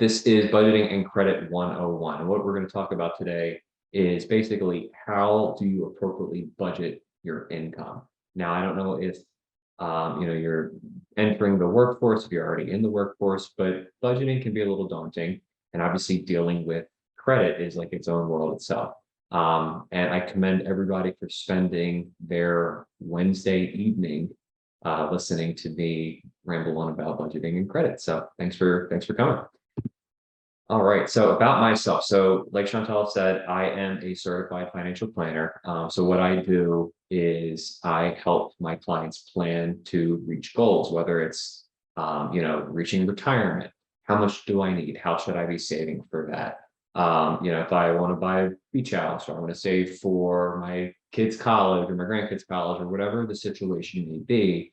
This is Budgeting and Credit 101. And what we're going to talk about today is basically how do you appropriately budget your income. Now, I don't know if you're entering the workforce, if you're already in the workforce, but budgeting can be a little daunting. And obviously dealing with credit is like its own world itself. And I commend everybody for spending their Wednesday evening listening to me ramble on about budgeting and credit. So thanks for coming. All right, so about myself. So like Chantal said, I am a certified financial planner. So what I do is I help my clients plan to reach goals, whether it's, reaching retirement. How much do I need? How should I be saving for that? If I want to buy a beach house or I want to save for my kids' college or my grandkids' college or whatever the situation may be,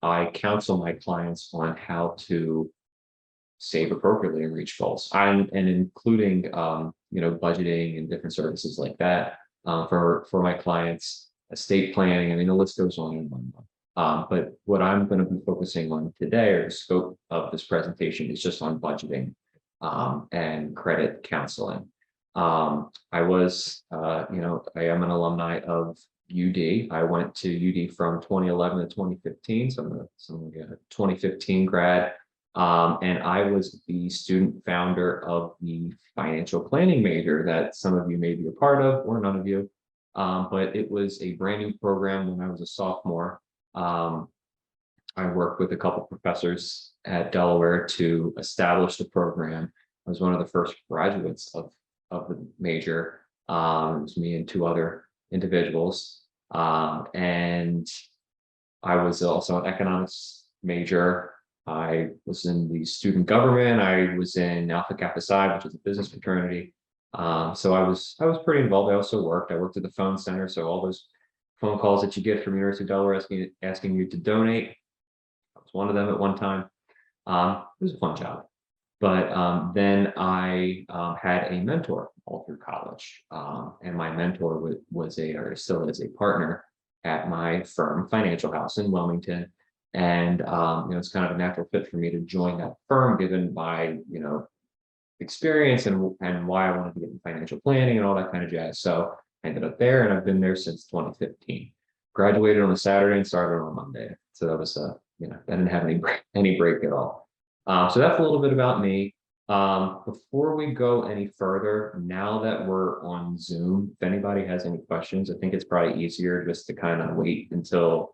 I counsel my clients on how to save appropriately and reach goals. And including budgeting and different services like that for my clients, estate planning. I mean, the list goes on and on. But what I'm going to be focusing on today, or the scope of this presentation, is just on budgeting and credit counseling. I am an alumni of UD. I went to UD from 2011 to 2015, so I'm a 2015 grad. And I was the student founder of the financial planning major that some of you may be a part of, or none of you. But it was a brand new program when I was a sophomore. I worked with a couple professors at Delaware to establish the program. I was one of the first graduates of the major. It was me and two other individuals. And I was also an economics major. I was in the student government. I was in Alpha Kappa Psi, which is a business fraternity. So I was pretty involved. I also worked. I worked at the phone center. So all those phone calls that you get from University of Delaware asking you to donate, I was one of them at one time. It was a fun job. But then I had a mentor all through college, and my mentor still is a partner at my firm, Financial House in Wilmington. And it's kind of a natural fit for me to join that firm, given my experience and why I wanted to get in financial planning and all that kind of jazz. So I ended up there, and I've been there since 2015. Graduated on a Saturday and started on a Monday. So that was I didn't have any break at all. So that's a little bit about me. Before we go any further, now that we're on Zoom, if anybody has any questions, I think it's probably easier just to kind of wait until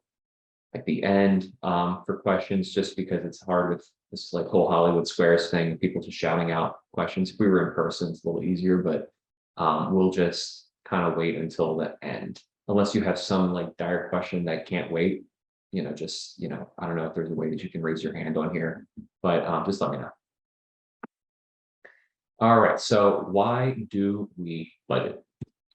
at the end for questions, just because it's hard with this like whole Hollywood Squares thing, people just shouting out questions. If we were in person, it's a little easier, but we'll just kind of wait until the end, unless you have some like dire question that can't wait. I don't know if there's a way that you can raise your hand on here, but just let me know. All right, so why do we budget?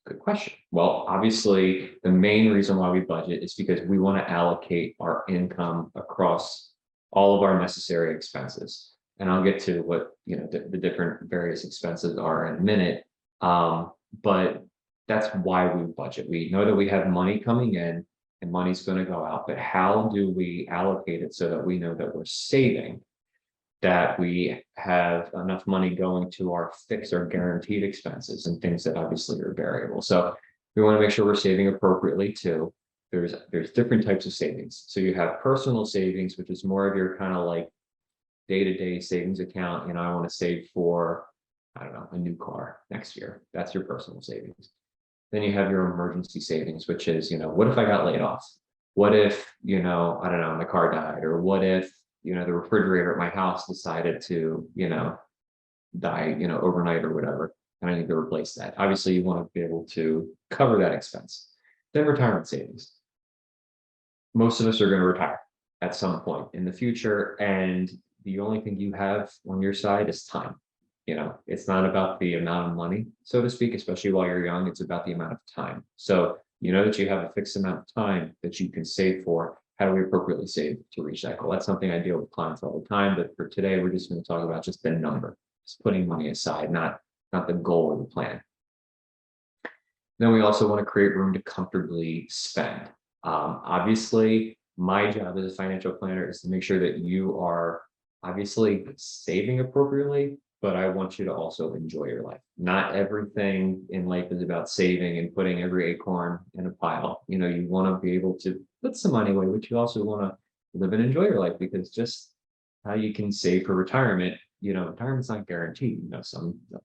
Good question. Well, obviously, the main reason why we budget is because we want to allocate our income across all of our necessary expenses. And I'll get to what the different various expenses are in a minute. But that's why we budget. We know that we have money coming in and money's going to go out, but how do we allocate it so that we know that we're saving, that we have enough money going to our fixed or guaranteed expenses and things that obviously are variable. So we want to make sure we're saving appropriately too. There's different types of savings. So you have personal savings, which is more of your kind of like day-to-day savings account. I want to save for, I don't know, a new car next year. That's your personal savings. Then you have your emergency savings, which is, what if I got laid off? What if, I don't know, my car died? Or what if, the refrigerator at my house decided to, die, overnight or whatever, and I need to replace that. Obviously, you want to be able to cover that expense. Then retirement savings. Most of us are going to retire at some point in the future, and the only thing you have on your side is time. It's not about the amount of money, so to speak, especially while you're young. It's about the amount of time. So that you have a fixed amount of time that you can save for. How do we appropriately save to reach that goal? That's something I deal with clients all the time. But for today, we're just going to talk about just the number, just putting money aside, not the goal or the plan. Then we also want to create room to comfortably spend. Obviously, my job as a financial planner is to make sure that you are obviously saving appropriately, but I want you to also enjoy your life. Not everything in life is about saving and putting every acorn in a pile. You want to be able to put some money away, but you also want to live and enjoy your life, because just how you can save for retirement, retirement's not guaranteed.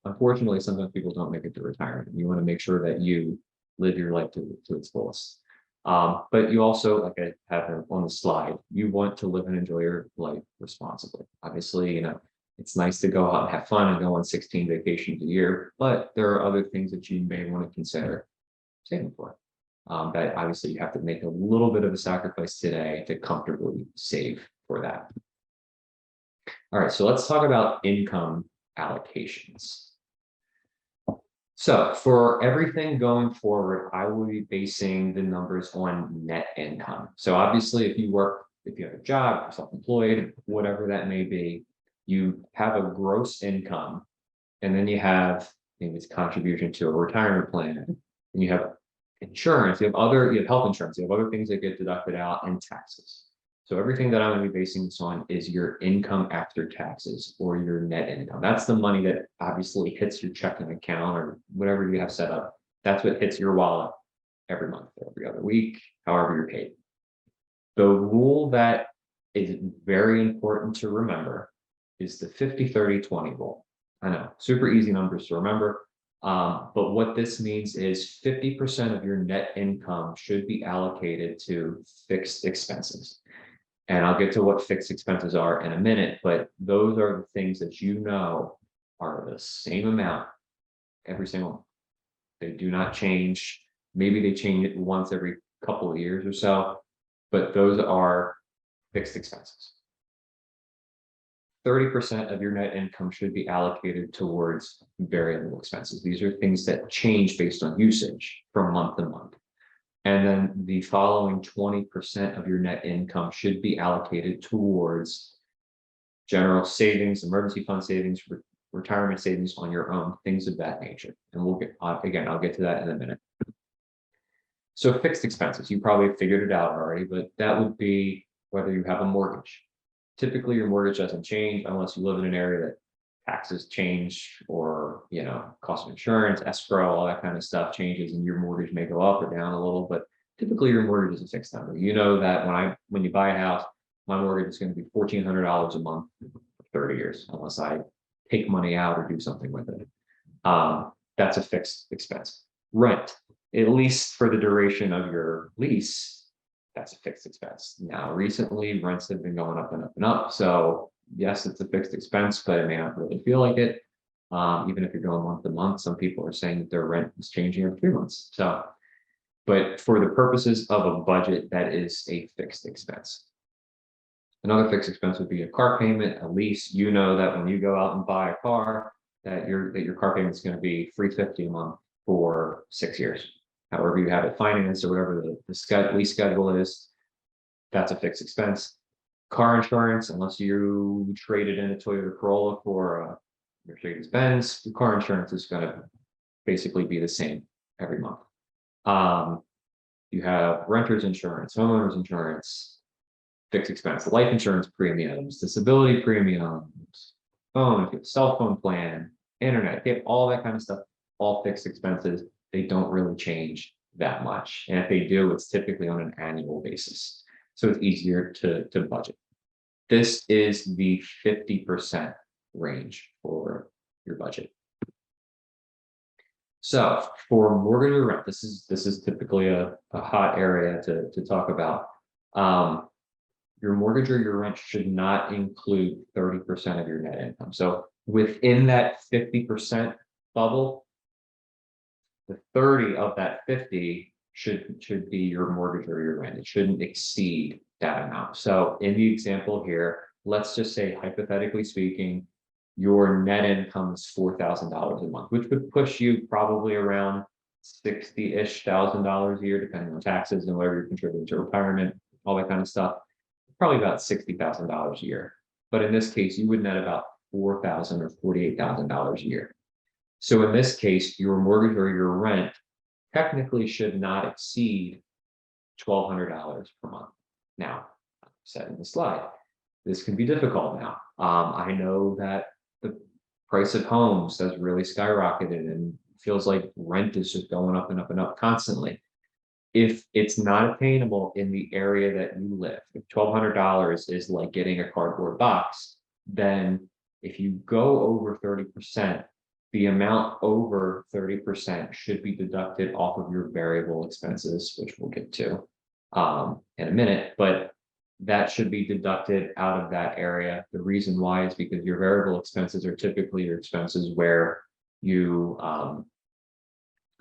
Unfortunately, sometimes people don't make it to retirement. You want to make sure that you live your life to its fullest. But you also, like I have on the slide, you want to live and enjoy your life responsibly. Obviously, it's nice to go out and have fun and go on 16 vacations a year, but there are other things that you may want to consider saving for. That obviously you have to make a little bit of a sacrifice today to comfortably save for that. All right, so let's talk about income allocations. So for everything going forward, I will be basing the numbers on net income. So obviously, if you have a job, you're self-employed, whatever that may be, you have a gross income, and then you have maybe it's contribution to a retirement plan, and you have insurance, you have health insurance, you have other things that get deducted out, and taxes. So everything that I'm going to be basing this on is your income after taxes, or your net income. That's the money that obviously hits your checking account or whatever you have set up. That's what hits your wallet every month, every other week, however you're paid. The rule that is very important to remember is the 50-30-20 rule. I know, super easy numbers to remember. But what this means is 50% of your net income should be allocated to fixed expenses. And I'll get to what fixed expenses are in a minute, but those are the things that are the same amount every single month. They do not change. Maybe they change it once every couple of years or so, but those are fixed expenses. 30% of your net income should be allocated towards variable expenses. These are things that change based on usage from month to month. And then the following 20% of your net income should be allocated towards general savings, emergency fund savings, retirement savings on your own, things of that nature. And I'll get to that in a minute. So fixed expenses, you probably figured it out already, but that would be whether you have a mortgage. Typically, your mortgage doesn't change unless you live in an area that taxes change, or cost of insurance, escrow, all that kind of stuff changes, and your mortgage may go up or down a little. But typically, your mortgage is a fixed number. You know that when you buy a house, my mortgage is going to be $1,400 a month for 30 years, unless I take money out or do something with it. That's a fixed expense. Rent, at least for the duration of your lease, that's a fixed expense. Now, recently, rents have been going up and up and up. So yes, it's a fixed expense, but it may not really feel like it. Even if you're going month to month, some people are saying that their rent is changing every 3 months. So, but for the purposes of a budget, that is a fixed expense. Another fixed expense would be a car payment, a lease. You know that when you go out and buy a car, that your car payment is going to be $350 a month for 6 years. However you have it financed, or whatever the lease schedule is, that's a fixed expense. Car insurance, unless you traded in a Toyota Corolla for a Mercedes-Benz, the car insurance is going to basically be the same every month. You have renter's insurance, homeowner's insurance, fixed expense, life insurance premiums, disability premiums, phone, cell phone plan, internet, you have all that kind of stuff, all fixed expenses. They don't really change that much. And if they do, it's typically on an annual basis. So it's easier to budget. This is the 50% range for your budget. So for mortgage or rent, this is typically a hot area to talk about. Your mortgage or your rent should not include 30% of your net income. So within that 50% bubble, the 30 of that 50 should be your mortgage or your rent. It shouldn't exceed that amount. So in the example here, let's just say, hypothetically speaking, your net income is $4,000 a month, which would push you probably around $60,000-ish a year, depending on taxes and whatever you're contributing to retirement, all that kind of stuff. Probably about $60,000 a year. But in this case, you would net about $4,000 or $48,000 a year. So in this case, your mortgage or your rent technically should not exceed $1,200 per month. Now, said in the slide, this can be difficult now. I know that the price of homes has really skyrocketed and feels like rent is just going up and up and up constantly. If it's not attainable in the area that you live, if $1,200 is like getting a cardboard box, then if you go over 30%, the amount over 30% should be deducted off of your variable expenses, which we'll get to in a minute, but that should be deducted out of that area. The reason why is because your variable expenses are typically your expenses where you are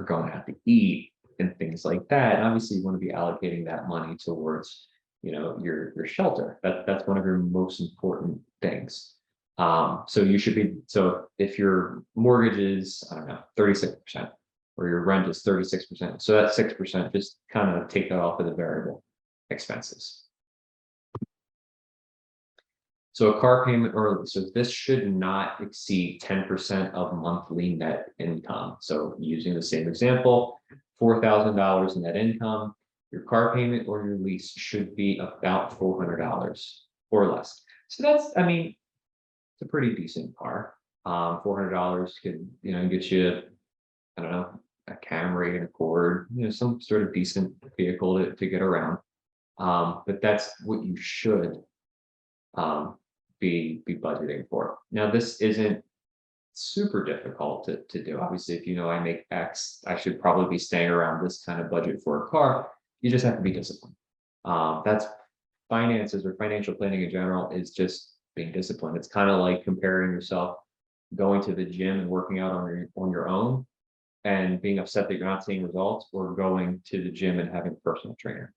going out to eat and things like that. And obviously, you want to be allocating that money towards, your shelter. That's one of your most important things. So you should be, so if your mortgage is, I don't know, 36%, or your rent is 36%, so that's 6%, just kind of take that off of the variable expenses. So a car payment, so this should not exceed 10% of monthly net income. So using the same example, $4,000 net income, your car payment or your lease should be about $400 or less. So that's, I mean, it's a pretty decent car. $400 could, get you, I don't know, a Camry and a Accord, some sort of decent vehicle to get around. But that's what you should be budgeting for. Now, this isn't super difficult to do. Obviously, if I make X, I should probably be staying around this kind of budget for a car. You just have to be disciplined. That's finances or financial planning in general is just being disciplined. It's kind of like comparing yourself going to the gym and working out on your own and being upset that you're not seeing results, or going to the gym and having a personal trainer.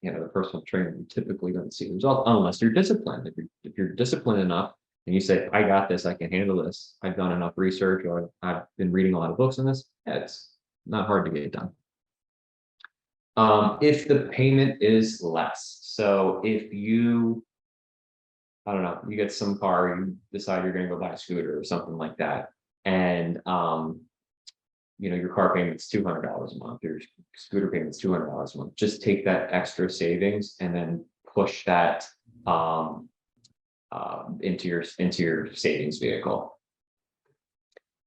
The personal trainer, you typically don't see results unless you're disciplined. If you're disciplined enough and you say, I got this, I can handle this, I've done enough research, or I've been reading a lot of books on this, it's not hard to get it done. If the payment is less, so if you, I don't know, you get some car, you decide you're going to go buy a scooter or something like that, and your car payment's $200 a month, your scooter payment's $200 a month. Just take that extra savings and then push that into your savings vehicle.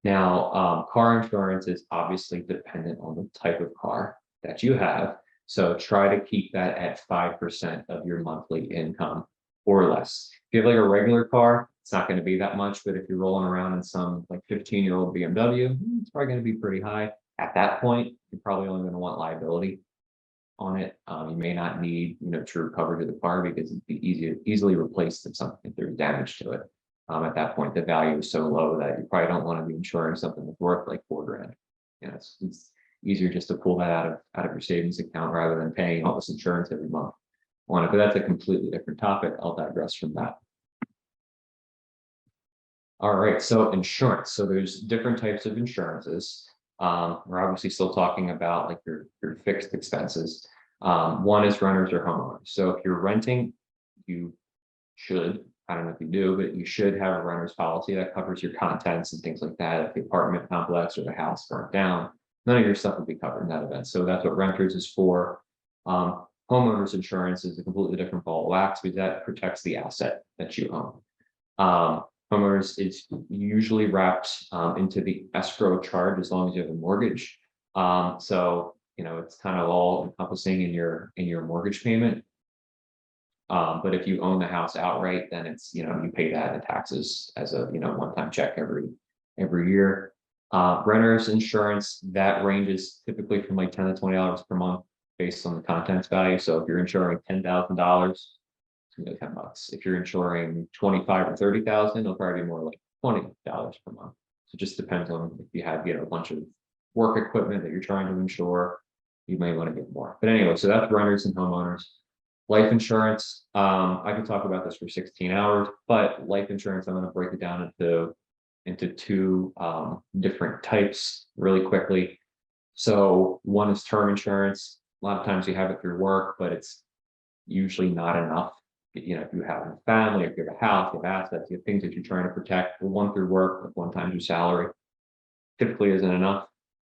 Now, car insurance is obviously dependent on the type of car that you have. So try to keep that at 5% of your monthly income or less. If you have like a regular car, it's not going to be that much, but if you're rolling around in some like 15-year-old BMW, it's probably going to be pretty high. At that point, you're probably only going to want liability on it. You may not need, true coverage of the car because it'd be easily replaced if there's damage to it. At that point, the value is so low that you probably don't want to be insuring something that's worth like $4,000. It's easier just to pull that out of your savings account rather than paying all this insurance every month on it. But that's a completely different topic. I'll digress from that. All right, so insurance. So there's different types of insurances. We're obviously still talking about like your fixed expenses. One is renters or homeowners. So if you're renting, you should, I don't know if you do, but you should have a renter's policy that covers your contents and things like that. If the apartment complex or the house burnt down, none of your stuff would be covered in that event. So that's what renters is for. Homeowners insurance is a completely different ball of wax because that protects the asset that you own. Homeowners is usually wrapped into the escrow charge as long as you have a mortgage. So it's kind of all encompassing in your mortgage payment. But if you own the house outright, then it's you pay that in taxes as a one-time check every year. Renters insurance, that ranges typically from like $10 to $20 per month based on the contents value. So if you're insuring $10,000, it's gonna be $10. If you're insuring 25 or 30,000, it'll probably be more like $20 per month. So it just depends on if you have a bunch of work equipment that you're trying to insure, you may want to get more. But anyway, so that's renters and homeowners. Life insurance, I could talk about this for 16 hours, but life insurance, I'm going to break it down into two different types really quickly. So one is term insurance. A lot of times you have it through work, but it's usually not enough. If you have a family, if you have a house, you have assets, you have things that you're trying to protect, one through work, one times your salary, typically isn't enough.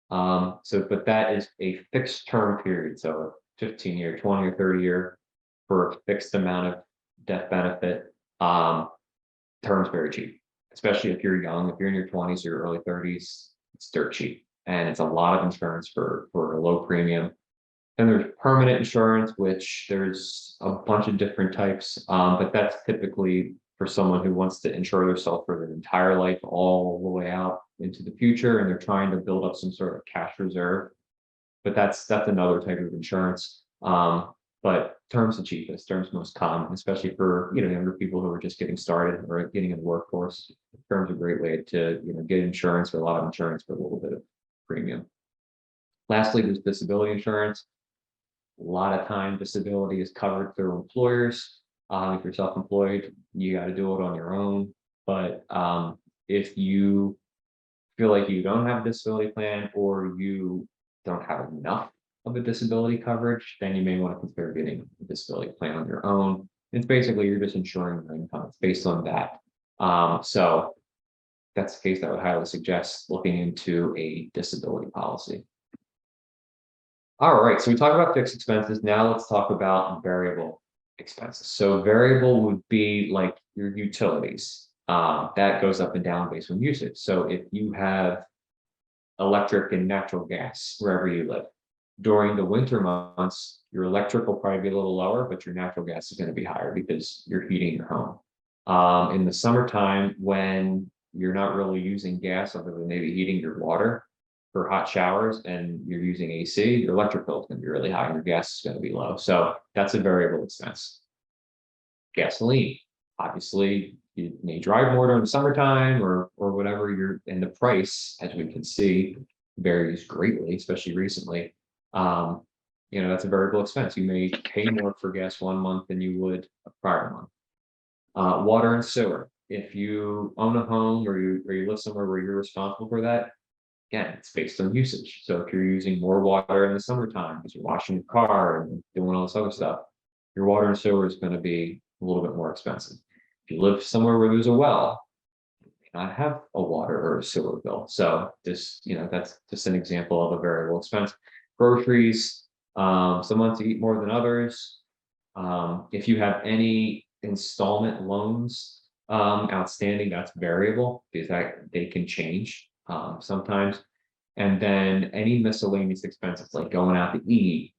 But that is a fixed term period. So 15-year, 20 or 30 year for a fixed amount of death benefit. Term's very cheap. especially if you're young, if you're in your 20s or your early 30s, it's dirt cheap. And it's a lot of insurance for a low premium. And there's permanent insurance, which there's a bunch of different types, but that's typically for someone who wants to insure themselves for their entire life, all the way out into the future, and they're trying to build up some sort of cash reserve. But that's another type of insurance. But term's the cheapest, term's most common, especially for younger people who are just getting started or getting in the workforce. Term's a great way to get insurance, or a lot of insurance for a little bit of premium. Lastly, there's disability insurance. A lot of time disability is covered through employers. If you're self-employed, you got to do it on your own. But if you feel like you don't have a disability plan, or you don't have enough of a disability coverage, then you may want to consider getting a disability plan on your own. It's basically you're just insuring your income. It's based on that. So that's the case that I would highly suggest looking into a disability policy. All right, so we talked about fixed expenses. Now let's talk about variable expenses. So variable would be like your utilities. That goes up and down based on usage. So if you have electric and natural gas wherever you live, during the winter months, your electric will probably be a little lower, but your natural gas is going to be higher because you're heating your home. In the summertime, when you're not really using gas other than maybe heating your water for hot showers, and you're using AC, your electric bill is going to be really high and your gas is going to be low. So that's a variable expense. Gasoline, obviously, you may drive more during the summertime or whatever and the price, as we can see, varies greatly, especially recently. That's a variable expense. You may pay more for gas one month than you would a prior month. Water and sewer. If you own a home, or you live somewhere where you're responsible for that, again, it's based on usage. So if you're using more water in the summertime because you're washing your car and doing all this other stuff, your water and sewer is going to be a little bit more expensive. If you live somewhere where there's a well, you may not have a water or a sewer bill. So that's just an example of a variable expense. Groceries, some months you eat more than others. If you have any installment loans outstanding, that's variable because they can change sometimes. And then any miscellaneous expenses like going out to eat,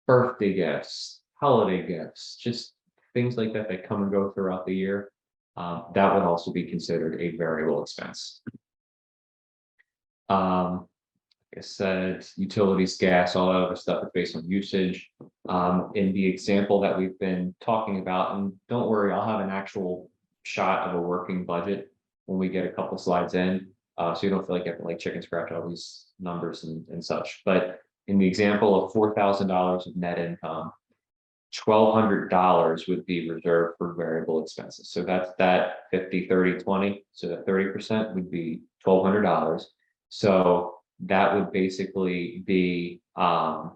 birthday gifts, holiday gifts, just things like that come and go throughout the year, that would also be considered a variable expense. Like I said, utilities, gas, all that other stuff is based on usage. In the example that we've been talking about, and don't worry, I'll have an actual shot of a working budget when we get a couple slides in, so you don't feel like you have to chicken scratch all these numbers and such. But in the example of $4,000 of net income, $1,200 would be reserved for variable expenses. So that's that 50, 30, 20. So that 30% would be $1,200. So that would basically be sorry, I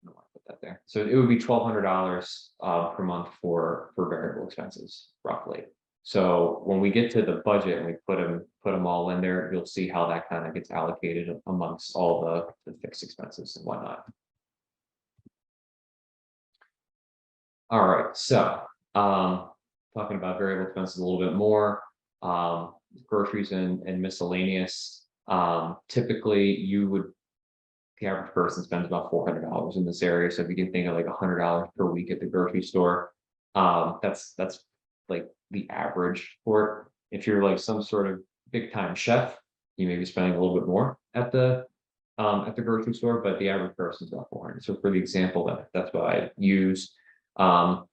don't want to put that there. So it would be $1,200 per month for variable expenses, roughly. So when we get to the budget and we put them all in there, you'll see how that kind of gets allocated amongst all the fixed expenses and whatnot. All right, so talking about variable expenses a little bit more. Groceries and miscellaneous. Typically, the average person spends about $400 in this area. So if you can think of like $100 per week at the grocery store, that's like the average for it. If you're like some sort of big time chef, you may be spending a little bit more at the grocery store, but the average person is about 400. So for the example, that's what I use. A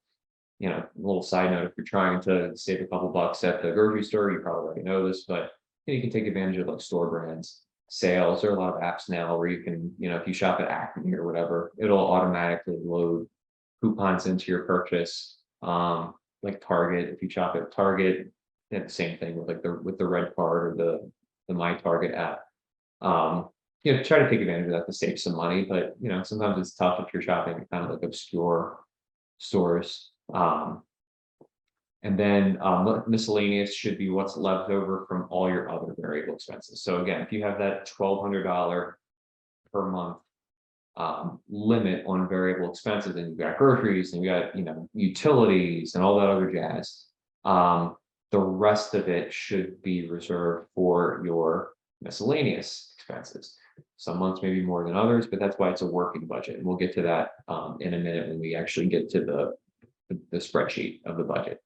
little side note, if you're trying to save a couple bucks at the grocery store, you probably already know this, but you can take advantage of like store brands sales. There are a lot of apps now where you can, if you shop at Acme or whatever, it'll automatically load coupons into your purchase. Like Target, if you shop at Target, the same thing with the red card or the My Target app. Try to take advantage of that to save some money, but sometimes it's tough if you're shopping at kind of like obscure stores. And then miscellaneous should be what's left over from all your other variable expenses. So again, if you have that $1,200 per month limit on variable expenses, and you've got groceries and you got, utilities and all that other jazz. The rest of it should be reserved for your miscellaneous expenses. Some months maybe more than others, but that's why it's a working budget. And we'll get to that in a minute when we actually get to the spreadsheet of the budget.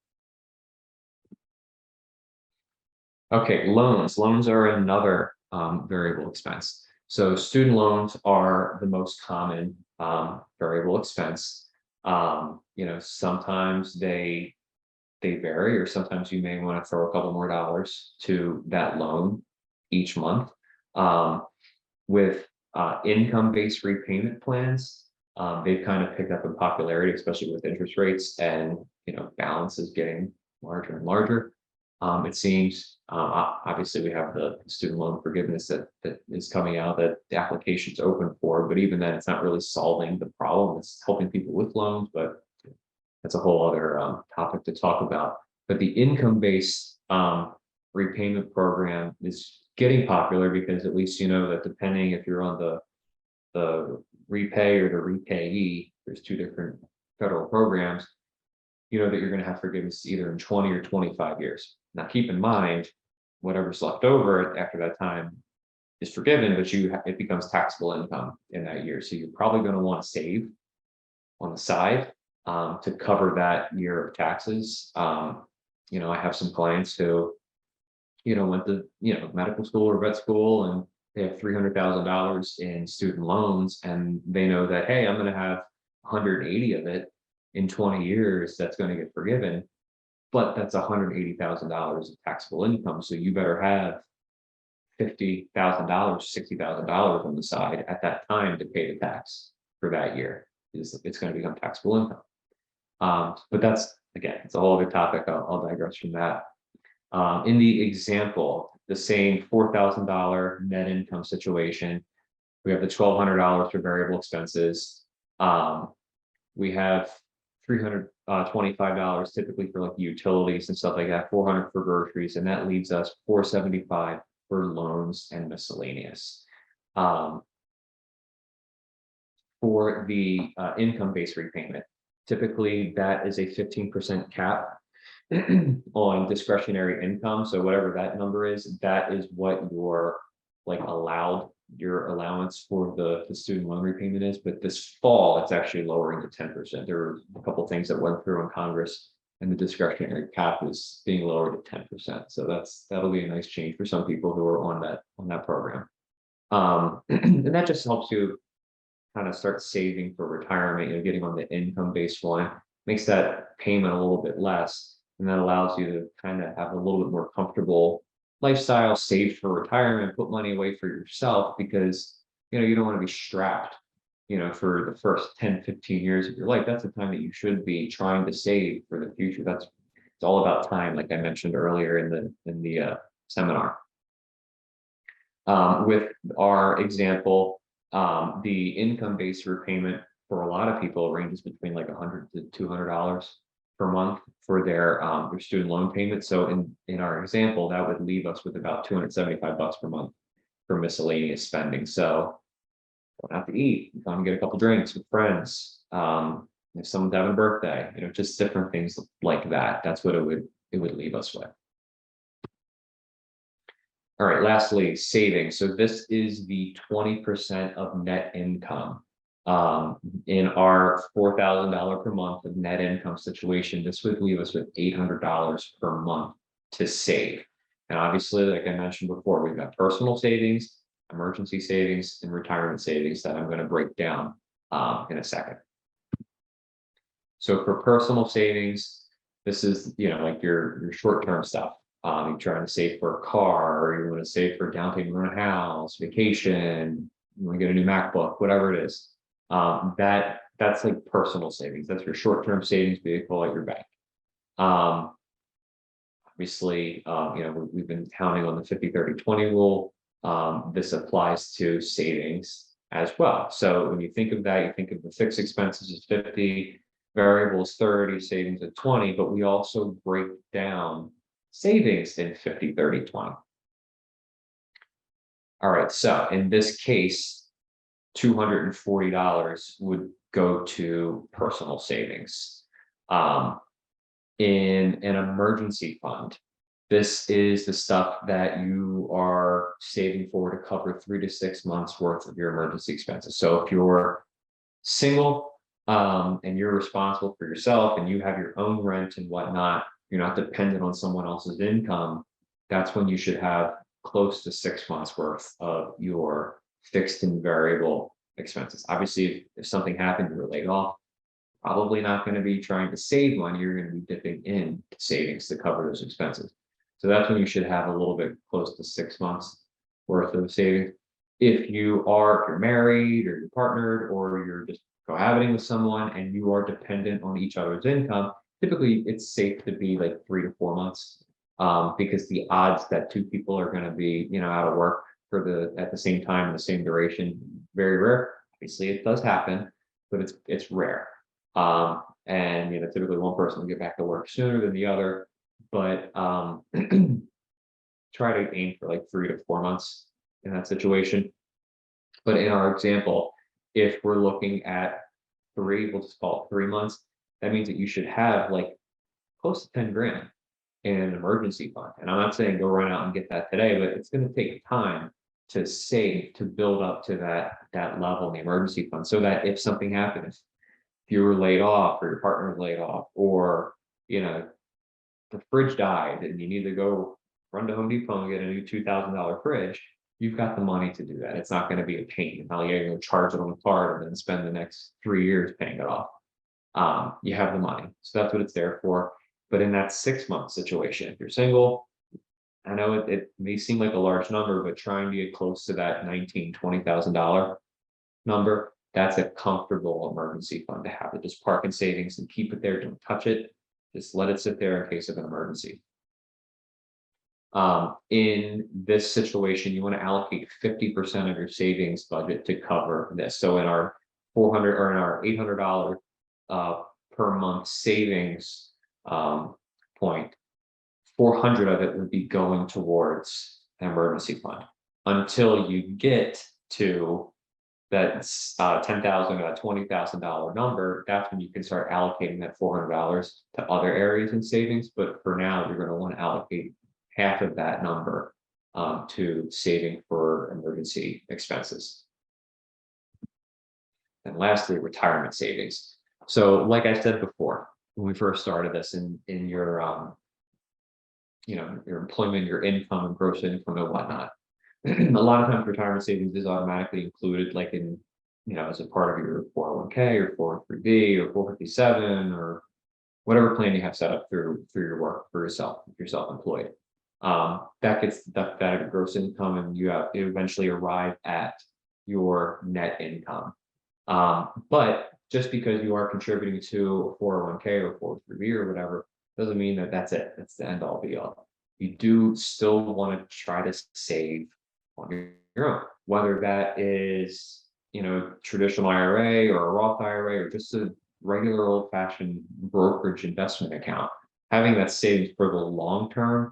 Okay, loans. Loans are another variable expense. So student loans are the most common variable expense. Sometimes they vary, or sometimes you may want to throw a couple more dollars to that loan each month. With income-based repayment plans, they've kind of picked up in popularity, especially with interest rates and balances getting larger and larger. It seems obviously we have the student loan forgiveness that is coming out that the application's open for, but even then it's not really solving the problem. It's helping people with loans, but that's a whole other topic to talk about. But the income-based repayment program is getting popular because at least that depending if you're on the repay or the repayee, there's two different federal programs, that you're going to have forgiveness either in 20 or 25 years. Now, keep in mind, whatever's left over after that time is forgiven, but it becomes taxable income in that year. So you're probably going to want to save on the side to cover that year of taxes. I have some clients who, went to, medical school or vet school, and they have $300,000 in student loans, and they know that, hey, I'm going to have 180 of it in 20 years that's going to get forgiven, but that's $180,000 of taxable income. So you better have $50,000, $60,000 on the side at that time to pay the tax for that year. It's going to become taxable income. But that's, again, it's a whole other topic. I'll digress from that. In the example, the same $4,000 net income situation, we have the $1,200 for variable expenses. We have $325 typically for like utilities and stuff like that, $400 for groceries, and that leaves us $475 for loans and miscellaneous. For the income-based repayment, typically that is a 15% cap on discretionary income. So whatever that number is, that is what your your allowance for the student loan repayment is. But this fall, it's actually lowering to 10%. There were a couple of things that went through in Congress, and the discretionary cap is being lowered to 10%. So that'll be a nice change for some people who are on that program. And that just helps you kind of start saving for retirement. Getting on the income-based one makes that payment a little bit less, and that allows you to kind of have a little bit more comfortable lifestyle, save for retirement, put money away for yourself, because you don't want to be strapped for the first 10, 15 years of your life. That's the time that you should be trying to save for the future. It's all about time, like I mentioned earlier in the seminar. With our example, the income-based repayment for a lot of people ranges between like $100 to $200 per month for their student loan payment. So in our example, that would leave us with about $275 per month for miscellaneous spending. So going out to eat, going to get a couple drinks with friends, if someone's having a birthday, just different things like that. That's what it would leave us with. All right, lastly, savings. So this is the 20% of net income. In our $4,000 per month of net income situation, this would leave us with $800 per month to save. And obviously, like I mentioned before, we've got personal savings, emergency savings, and retirement savings that I'm going to break down in a second. So for personal savings, this is like your short-term stuff. You're trying to save for a car, or you want to save for down payment on a house, vacation, you want to get a new MacBook, whatever it is. That's like personal savings. That's your short-term savings vehicle at your bank. Obviously, we've been counting on the 50-30-20 rule. This applies to savings as well. So when you think of that, you think of the fixed expenses as 50, variables 30, savings at 20, but we also break down savings in 50-30-20. All right, so in this case, $240 would go to personal savings. Um, in an emergency fund, this is the stuff that you are saving for to cover 3 to 6 months worth of your emergency expenses. So if you're single, and you're responsible for yourself and you have your own rent and whatnot, you're not dependent on someone else's income, that's when you should have close to 6 months worth of your fixed and variable expenses. Obviously, if something happened, you were laid off, probably not going to be trying to save money. You're going to be dipping in savings to cover those expenses. So that's when you should have a little bit close to 6 months worth of savings. If you're married or you're partnered or you're just cohabiting with someone and you are dependent on each other's income, typically it's safe to be like 3 to 4 months, because the odds that two people are going to be, out of work at the same time, the same duration, very rare. Obviously, it does happen, but it's rare. And typically one person will get back to work sooner than the other, but try to aim for like 3 to 4 months in that situation. But in our example, if we're looking at we'll just call it 3 months, that means that you should have like close to 10 grand in an emergency fund. And I'm not saying go run out and get that today, but it's going to take time to save, to build up to that level in the emergency fund, so that if something happens, if you were laid off or your partner was laid off, or the fridge died and you need to go run to Home Depot and get a new $2,000 fridge, you've got the money to do that. It's not going to be a pain. Now you're going to charge it on a card and then spend the next 3 years paying it off. You have the money, so that's what it's there for. But in that 6 month situation, if you're single, I know it may seem like a large number, but trying to get close to that $19,000-$20,000 number, that's a comfortable emergency fund to have. It just park in savings and keep it there. Don't touch it. Just let it sit there in case of an emergency. In this situation, you want to allocate 50% of your savings budget to cover this. So in our $400 or in our $800 per month savings point, 400 of it would be going towards an emergency fund until you get to that $10,000 or that $20,000 number. That's when you can start allocating that $400 to other areas in savings. But for now, you're going to want to allocate half of that number to saving for emergency expenses. And lastly, retirement savings. So like I said before, when we first started this, in your your employment, your income and gross income and whatnot, a lot of times retirement savings is automatically included, like in, as a part of your 401k or 403b or 457 or whatever plan you have set up through your work for yourself, if you're self-employed. That gets deducted out of your gross income, and you eventually arrive at your net income. But just because you are contributing to a 401k or 403b or whatever, doesn't mean that that's it. That's the end all be all. You do still want to try to save on your own, whether that is, traditional IRA or a Roth IRA or just a regular old fashioned brokerage investment account. Having that savings for the long term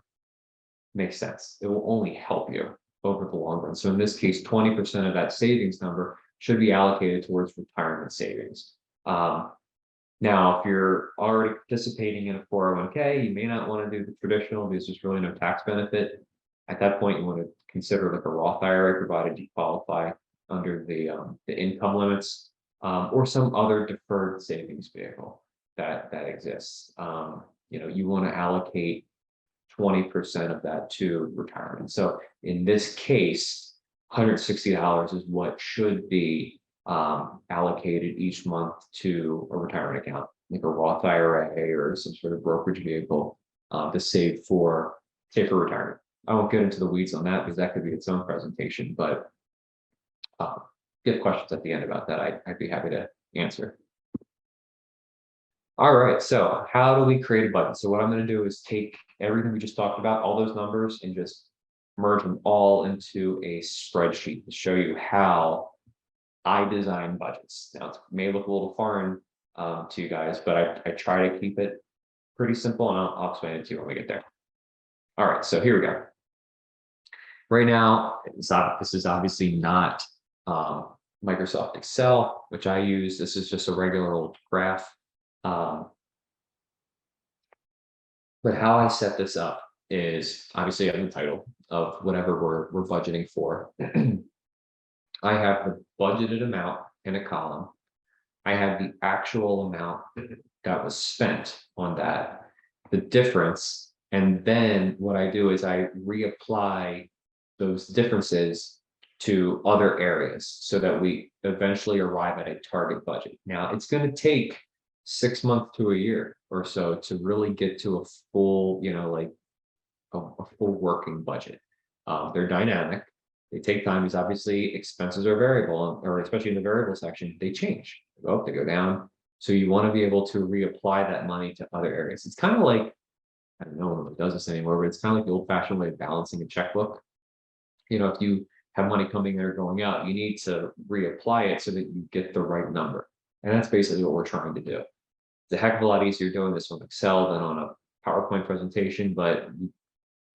makes sense. It will only help you over the long run. So in this case, 20% of that savings number should be allocated towards retirement savings. Now, if you're already participating in a 401k, you may not want to do the traditional because there's really no tax benefit. At that point, you want to consider like a Roth IRA, provided you qualify under the income limits, or some other deferred savings vehicle that exists. You want to allocate 20% of that to retirement. So in this case, $160 is what should be allocated each month to a retirement account, like a Roth IRA or some sort of brokerage vehicle, to save for retirement. I won't get into the weeds on that because that could be its own presentation, but if you have questions at the end about that, I'd be happy to answer. All right, so how do we create a budget? So what I'm going to do is take everything we just talked about, all those numbers, and just merge them all into a spreadsheet to show you how I design budgets. Now, it may look a little foreign to you guys, but I try to keep it pretty simple, and I'll explain it to you when we get there. All right, so here we go. Right now, this is obviously not Microsoft Excel, which I use. This is just a regular old graph. Um, but how I set this up is obviously I have the title of whatever we're budgeting for. I have the budgeted amount in a column. I have the actual amount that was spent on that, the difference, and then what I do is I reapply those differences to other areas so that we eventually arrive at a target budget. Now, it's going to take 6 months to a year or so to really get to a full, like a full working budget. They're dynamic. They take time because obviously expenses are variable, or especially in the variable section, they change. They go up, they go down. So you want to be able to reapply that money to other areas. It's kind of like, I don't know if it does this anymore, but it's kind of like the old-fashioned way of balancing a checkbook. If you have money coming in or going out, you need to reapply it so that you get the right number. And that's basically what we're trying to do. It's a heck of a lot easier doing this on Excel than on a PowerPoint presentation, but you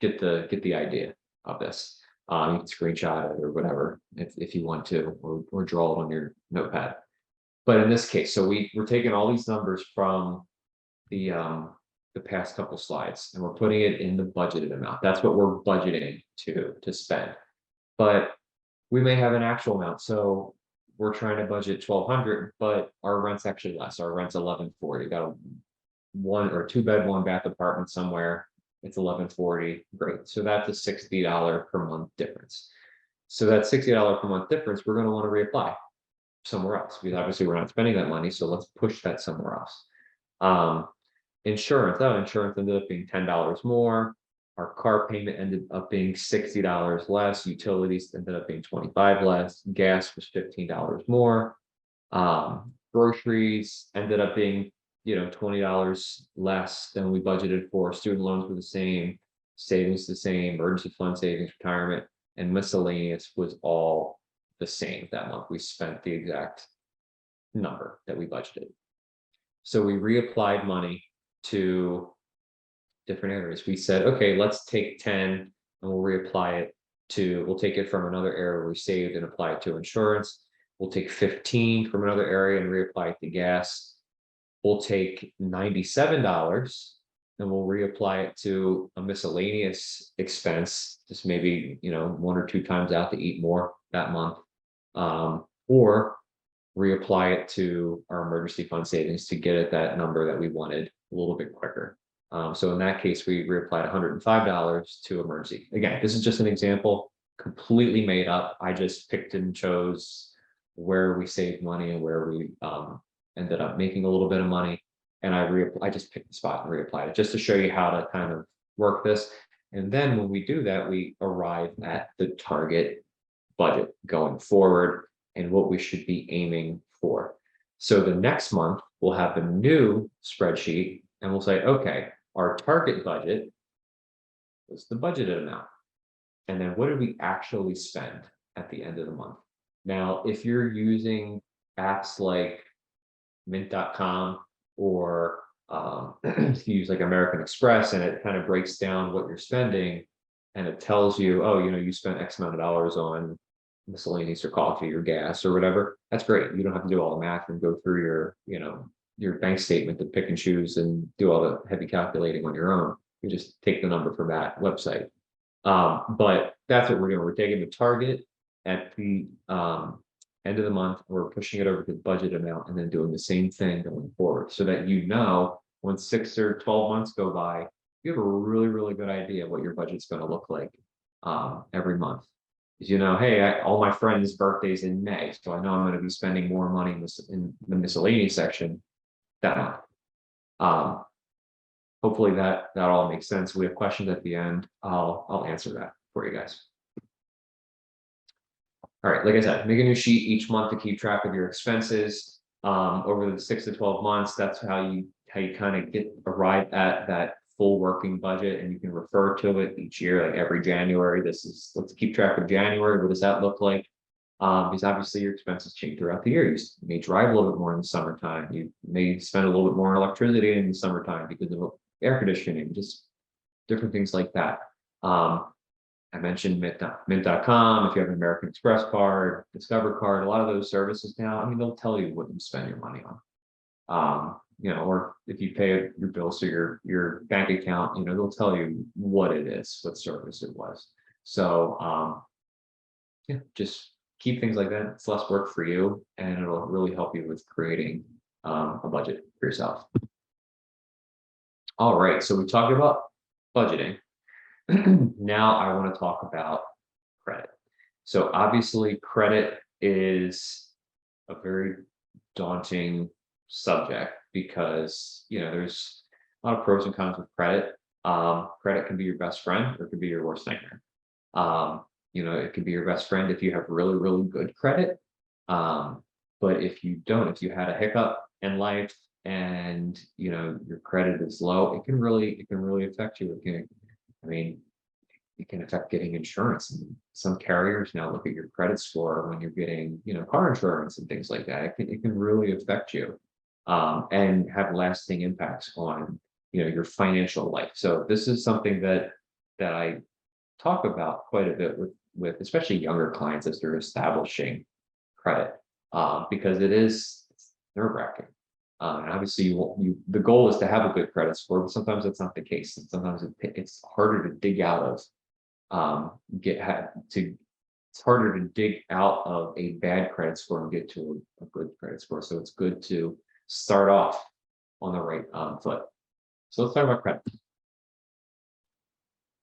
get the idea of this. You can screenshot it or whatever if you want to, or draw it on your notepad. But in this case, so we're taking all these numbers from the past couple slides, and we're putting it in the budgeted amount. That's what we're budgeting to spend. But we may have an actual amount. So we're trying to budget 1,200, but our rent's actually less. Our rent's 1,140. Got a 1 or 2 bed, 1 bath apartment somewhere. It's 1,140. Great. So that's a $60 per month difference. So that $60 per month difference, we're going to want to reapply somewhere else because obviously we're not spending that money. So let's push that somewhere else. Insurance ended up being $10 more. Our car payment ended up being $60 less. Utilities ended up being 25 less. Gas was $15 more. Groceries ended up being, $20 less than we budgeted for. Student loans were the same, savings the same, emergency fund savings, retirement, and miscellaneous was all the same that month. We spent the exact number that we budgeted. So we reapplied money to different areas. We said, okay, let's take 10 and we'll reapply it we'll take it from another area we saved and apply it to insurance. We'll take 15 from another area and reapply it to gas. We'll take $97 and we'll reapply it to a miscellaneous expense, just maybe, 1 or 2 times out to eat more that month. Or reapply it to our emergency fund savings to get at that number that we wanted a little bit quicker. So in that case, we reapplied $105 to emergency. Again, this is just an example, completely made up. I just picked and chose where we saved money and where we ended up making a little bit of money. And I just picked the spot and reapplied it just to show you how to kind of work this. And then when we do that, we arrive at the target budget going forward and what we should be aiming for. So the next month, we'll have a new spreadsheet and we'll say, okay, our target budget was the budgeted amount. And then what did we actually spend at the end of the month? Now, if you're using apps like mint.com or if you use like American Express and it kind of breaks down what you're spending and it tells you, oh, you spent X amount of dollars on miscellaneous or coffee or gas or whatever, that's great. You don't have to do all the math and go through your bank statement to pick and choose and do all the heavy calculating on your own. You just take the number from that website. But that's what we're doing. We're taking the target at the end of the month, we're pushing it over to the budget amount and then doing the same thing going forward so that when 6 or 12 months go by, you have a really, really good idea what your budget's going to look like every month. Because hey, all my friends' birthdays in May, so I know I'm going to be spending more money in the miscellaneous section that month. Hopefully that all makes sense. We have questions at the end. I'll answer that for you guys. All right, like I said, make a new sheet each month to keep track of your expenses over the 6 to 12 months. That's how you kind of arrive at that full working budget, and you can refer to it each year, like every January. Let's keep track of January. What does that look like? Because obviously your expenses change throughout the year. You may drive a little bit more in the summertime. You may spend a little bit more on electricity in the summertime because of air conditioning, just different things like that. I mentioned mint.com. If you have an American Express card, Discover card, a lot of those services now, I mean, they'll tell you what you spend your money on. Or if you pay your bills to your bank account, they'll tell you what it is, what service it was. So yeah, just keep things like that. It's less work for you, and it'll really help you with creating a budget for yourself. All right, so we talked about budgeting. Now I want to talk about credit. So obviously, credit is a very daunting subject because there's a lot of pros and cons with credit. Credit can be your best friend or it can be your worst nightmare. It can be your best friend if you have really, really good credit. But if you don't, if you had a hiccup in life and your credit is low, it can really affect you. It can affect getting insurance. And some carriers now look at your credit score when you're getting, car insurance and things like that. It can really affect you, and have lasting impacts on, your financial life. So this is something that I talk about quite a bit with especially younger clients as they're establishing credit, because it's nerve-wracking. And obviously, the goal is to have a good credit score, but sometimes that's not the case, and sometimes it's harder to dig out of. It's harder to dig out of a bad credit score and get to a good credit score. So it's good to start off on the right foot. So let's talk about credit.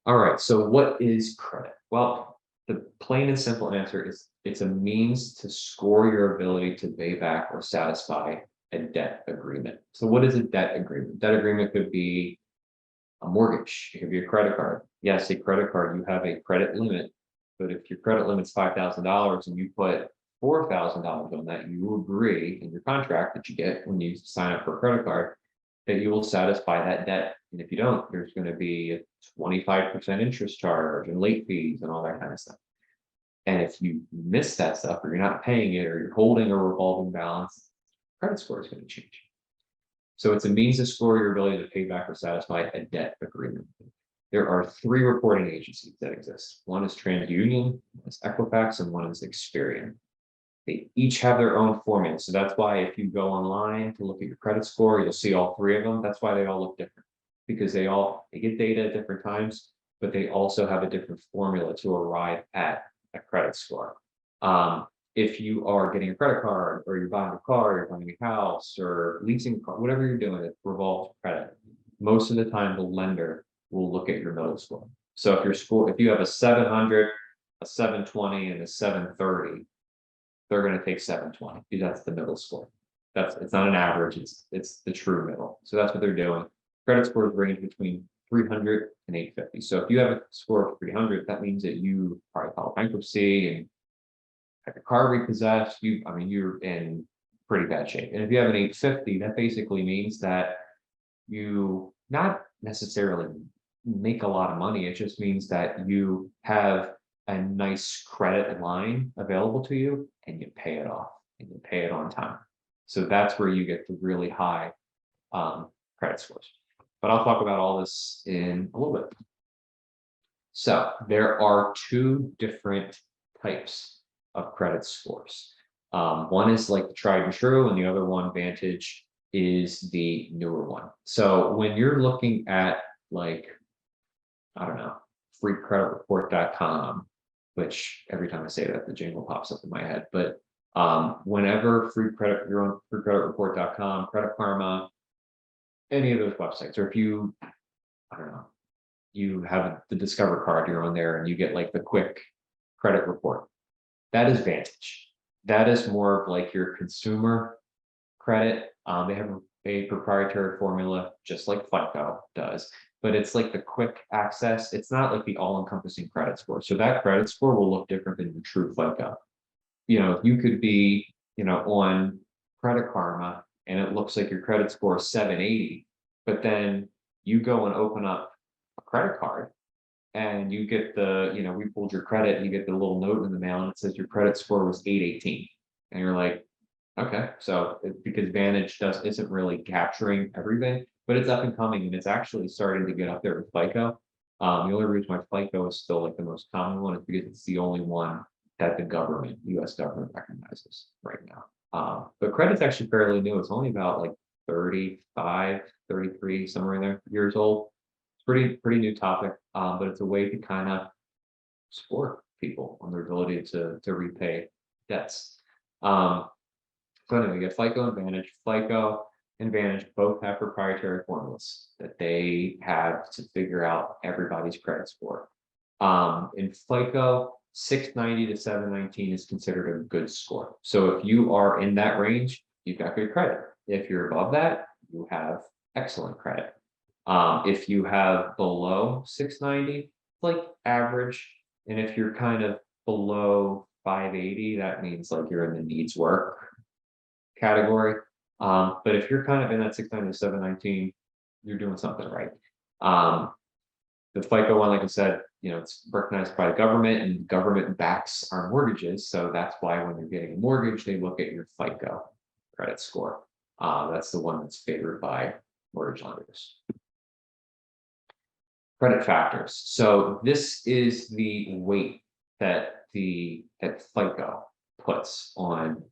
All right. So what is credit? Well, the plain and simple answer is it's a means to score your ability to pay back or satisfy a debt agreement. So what is a debt agreement? Debt agreement could be a mortgage. It could be a credit card. Yes, a credit card, you have a credit limit, but if your credit limit's $5,000 and you put $4,000 on that, you agree in your contract that you get when you sign up for a credit card that you will satisfy that debt. And if you don't, there's going to be a 25% interest charge and late fees and all that kind of stuff. And if you miss that stuff, or you're not paying it, or you're holding a revolving balance, credit score is going to change. So it's a means to score your ability to pay back or satisfy a debt agreement. There are 3 reporting agencies that exist. One is TransUnion, one is Equifax, and one is Experian. They each have their own formula. So that's why if you go online to look at your credit score, you'll see all 3 of them. That's why they all look different, because they get data at different times, but they also have a different formula to arrive at a credit score. If you are getting a credit card, or you're buying a car, you're buying a house, or leasing a car, whatever you're doing, it revolves credit. Most of the time, the lender will look at your middle score. So if you have a 700, a 720, and a 730, they're going to take 720 because that's the middle score. It's not an average, it's the true middle. So that's what they're doing. Credit scores range between 300 and 850. So if you have a score of 300, that means that you probably filed bankruptcy and had your car repossessed. You're in pretty bad shape. And if you have an 850, that basically means that you not necessarily make a lot of money. It just means that you have a nice credit line available to you and you pay it off and you pay it on time. So that's where you get the really high credit scores. But I'll talk about all this in a little bit. So there are 2 different types of credit scores. One is like the tried and true, and the other one, Vantage, is the newer one. So when you're looking at, like, I don't know, freecreditreport.com, which every time I say that, the jingle pops up in my head. But whenever you're on freecreditreport.com, Credit Karma, any of those websites, or if you, I don't know, you have the Discover card, you're on there and you get like the quick credit report. That is Vantage. That is more of like your consumer credit. They have a proprietary formula, just like FICO does, but it's like the quick access. It's not like the all-encompassing credit score. So that credit score will look different than your true FICO. You could be, on Credit Karma and it looks like your credit score is 780, but then you go and open up a credit card and you get we pulled your credit and you get the little note in the mail and it says your credit score was 818. And you're like, okay, so because Vantage isn't really capturing everything, but it's up and coming and it's actually starting to get up there with FICO. The only reason why FICO is still like the most common one is because it's the only one that the government, US government recognizes right now. But credit's actually fairly new. It's only about like 35, 33, somewhere in there years old. It's pretty new topic, but it's a way to kind of support people on their ability to repay debts. So anyway, you get FICO and Vantage. FICO and Vantage both have proprietary formulas that they have to figure out everybody's credit score. In FICO, 690 to 719 is considered a good score. So if you are in that range, you've got good credit. If you're above that, you have excellent credit. If you have below 690, like average. And if you're kind of below 580, that means like you're in the needs work category. But if you're kind of in that 690 to 719, you're doing something right. The FICO one, like I said, it's recognized by the government, and government backs our mortgages. So that's why when you're getting a mortgage, they look at your FICO credit score. That's the one that's favored by mortgage lenders. Credit factors. So this is the weight that FICO puts on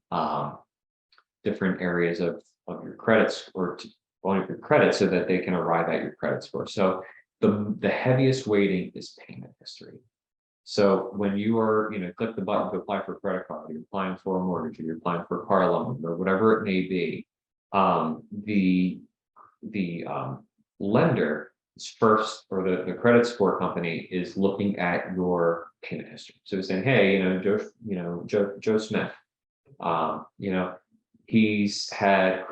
different areas of your credits or on your credit so that they can arrive at your credit score. So the heaviest weighting is payment history. So when you are, click the button to apply for a credit card, you're applying for a mortgage, or you're applying for a car loan, or whatever it may be, the lender is first, or the credit score company is looking at your payment history. So it's saying, hey, Joe Smith, he's had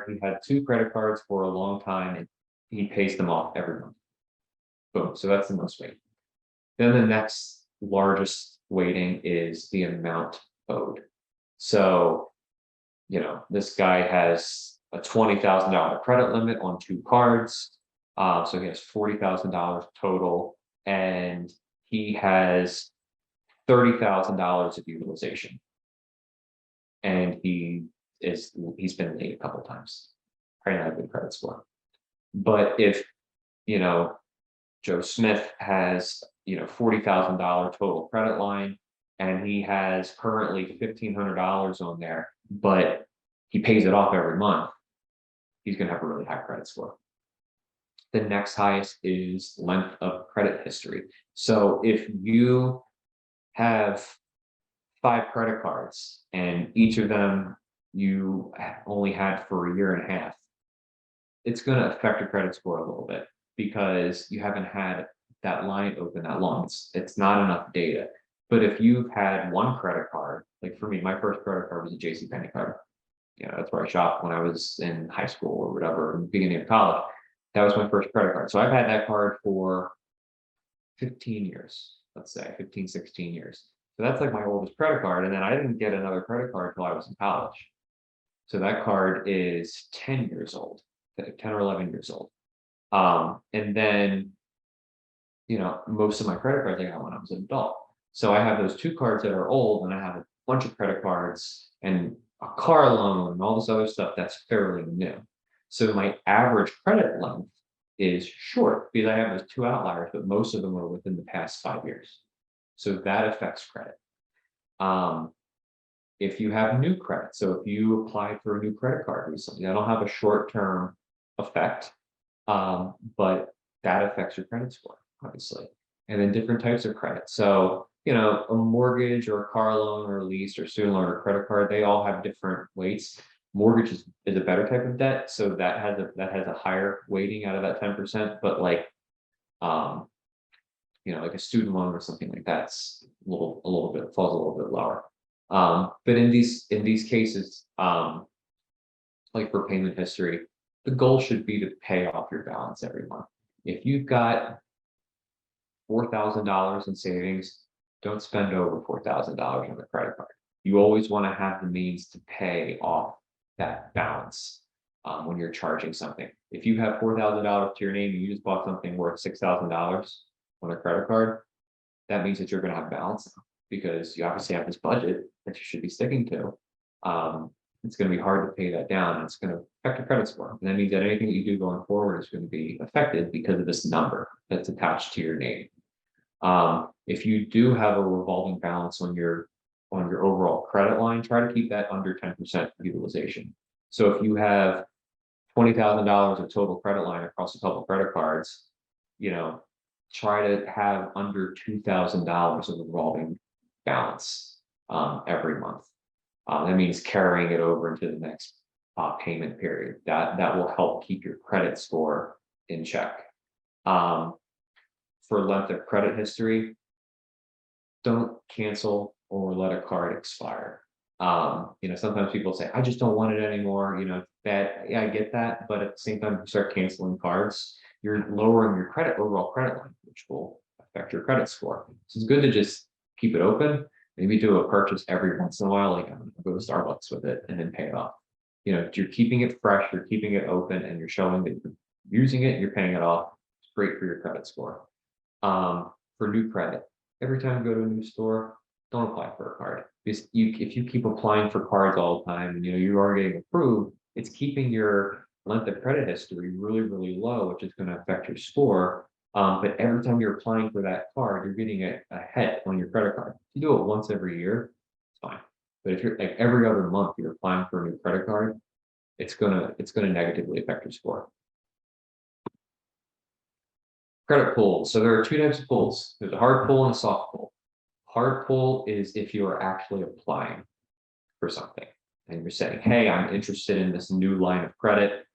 he had 2 credit cards for a long time, and he pays them off every month. Boom. So that's the most weight. Then the next largest weighting is the amount owed. So, this guy has a $20,000 credit limit on 2 cards. So he has $40,000 total, and he has $30,000 of utilization. And he's been late a couple times. Probably not a good credit score. But if, Joe Smith has, $40,000 total credit line, and he has currently $1,500 on there, but he pays it off every month, he's going to have a really high credit score. The next highest is length of credit history. So if you have 5 credit cards and each of them you only had for a year and a half, it's going to affect your credit score a little bit because you haven't had that line open that long. It's not enough data. But if you've had 1 credit card, like for me, my first credit card was a JCPenney card. That's where I shopped when I was in high school or whatever, in the beginning of college. That was my first credit card. So I've had that card for 15 years, let's say 15, 16 years. So that's like my oldest credit card. And then I didn't get another credit card until I was in college. So that card is 10 years old, 10 or 11 years old. And then, most of my credit cards I got when I was an adult. So I have those 2 cards that are old, and I have a bunch of credit cards and a car loan and all this other stuff that's fairly new. So my average credit length is short because I have those 2 outliers, but most of them are within the past 5 years. So that affects credit. If you have new credit, so if you applied for a new credit card recently, that'll have a short-term effect, but that affects your credit score, obviously. And then different types of credit. So, a mortgage or a car loan or a lease or student loan or credit card, they all have different weights. Mortgage is a better type of debt, so that has a higher weighting out of that 10%. But like, like a student loan or something like that's falls a little bit lower. But in these cases, like for payment history, the goal should be to pay off your balance every month. If you've got $4,000 in savings, don't spend over $4,000 on the credit card. You always want to have the means to pay off that balance when you're charging something. If you have $4,000 to your name and you just bought something worth $6,000 on a credit card, that means that you're going to have balance now because you obviously have this budget that you should be sticking to. it's going to be hard to pay that down. And it's going to affect your credit score. And that means that anything that you do going forward is going to be affected because of this number that's attached to your name. If you do have a revolving balance on your overall credit line, try to keep that under 10% utilization. So if you have $20,000 of total credit line across a couple credit cards, try to have under $2,000 of revolving balance every month. That means carrying it over into the next payment period. That will help keep your credit score in check. For length of credit history, don't cancel or let a card expire. Sometimes people say, I just don't want it anymore. That, yeah, I get that. But at the same time, if you start canceling cards, you're lowering your overall credit line, which will affect your credit score. So it's good to just keep it open. Maybe do a purchase every once in a while, like go to Starbucks with it and then pay it off. You're keeping it fresh, you're keeping it open, and you're showing that you're using it, you're paying it off. It's great for your credit score. For new credit, every time you go to a new store, don't apply for a card. Because if you keep applying for cards all the time and you are getting approved, it's keeping your length of credit history really, really low, which is going to affect your score. But every time you're applying for that card, you're getting a hit on your credit card. If you do it once every year, it's fine. But if you're like every other month you're applying for a new credit card, it's gonna negatively affect your score. Credit pulls. So there are two types of pulls. There's a hard pull and a soft pull. Hard pull is if you are actually applying for something and you're saying, hey, I'm interested in this new line of credit.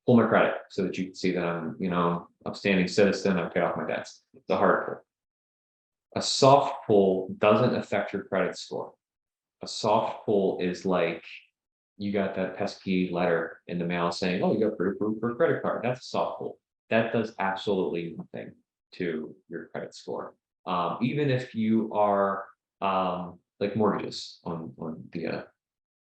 Pull my credit so that you can see that I'm, upstanding citizen, I've paid off my debts. It's a hard pull. A soft pull doesn't affect your credit score. A soft pull is like you got that pesky letter in the mail saying, oh, you got pre-approved for a credit card. That's a soft pull. That does absolutely nothing to your credit score. Even if you are like mortgages on the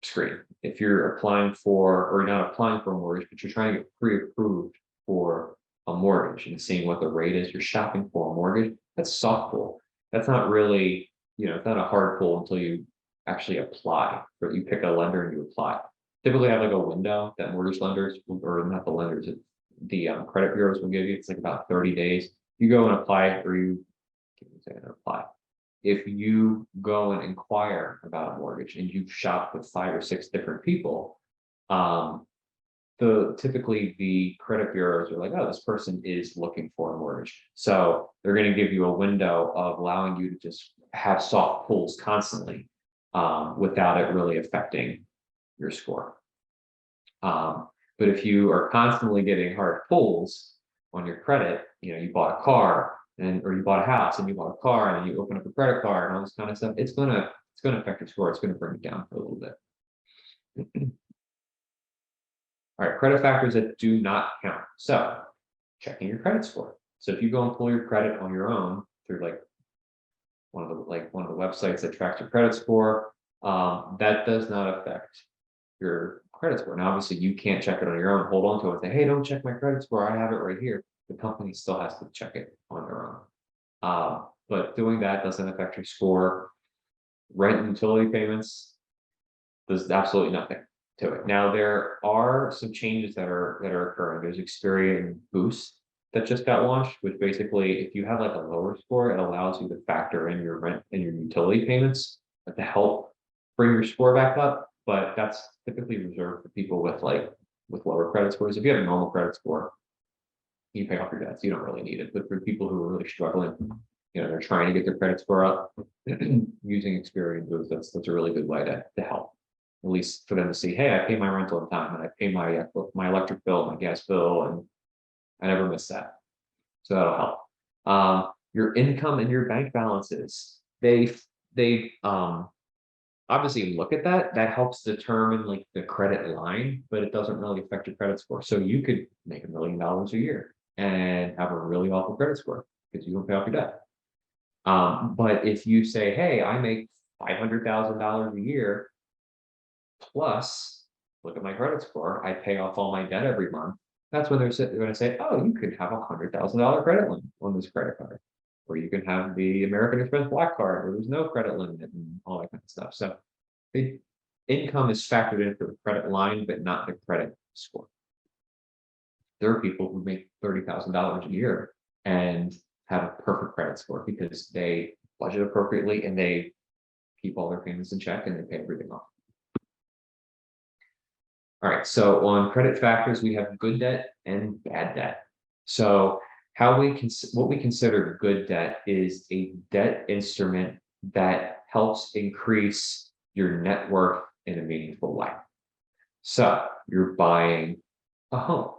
screen. If you're applying for, or you're not applying for a mortgage, but you're trying to get pre-approved for a mortgage and seeing what the rate is, you're shopping for a mortgage, that's soft pull. That's not really, it's not a hard pull until you actually apply, or you pick a lender and you apply. Typically have like a window that mortgage lenders, or not the lenders, the credit bureaus will give you. It's like about 30 days. You go and apply, or you can't apply. If you go and inquire about a mortgage and you've shopped with 5 or 6 different people, typically the credit bureaus are like, oh, this person is looking for a mortgage. So they're going to give you a window of allowing you to just have soft pulls constantly without it really affecting your score. But if you are constantly getting hard pulls on your credit, you bought a car, or you bought a house and you bought a car, and then you open up a credit card and all this kind of stuff, it's gonna affect your score. It's gonna bring it down for a little bit. All right, credit factors that do not count. So checking your credit score. So if you go and pull your credit on your own through like one of the websites that tracks your credit score, that does not affect your credit score. Now, obviously, you can't check it on your own. Hold on to it and say, hey, don't check my credit score. I have it right here. The company still has to check it on their own. But doing that doesn't affect your score. Rent and utility payments, there's absolutely nothing to it. Now, there are some changes that are occurring. There's Experian Boost that just got launched, which basically, if you have like a lower score, it allows you to factor in your rent and your utility payments to help bring your score back up. But that's typically reserved for people with lower credit scores. If you have a normal credit score, you pay off your debts. You don't really need it. But for people who are really struggling, they're trying to get their credit score up, using Experian Boost, that's a really good way to help. At least for them to see, hey, I pay my rental on time, and I pay my electric bill, my gas bill, and I never miss that. So that'll help. Your income and your bank balances, they obviously look at that. That helps determine like the credit line, but it doesn't really affect your credit score. So you could make $1 million a year and have a really awful credit score because you don't pay off your debt. But if you say, hey, I make $500,000 a year, plus look at my credit score, I pay off all my debt every month. That's when they're going to say, oh, you could have $100,000 credit limit on this credit card, or you can have the American Express Black Card where there's no credit limit and all that kind of stuff. So income is factored into the credit line, but not the credit score. There are people who make $30,000 a year and have a perfect credit score because they budget appropriately and they keep all their payments in check and they pay everything off. All right, so on credit factors, we have good debt and bad debt. So what we consider good debt is a debt instrument that helps increase your net worth in a meaningful way. So you're buying a home,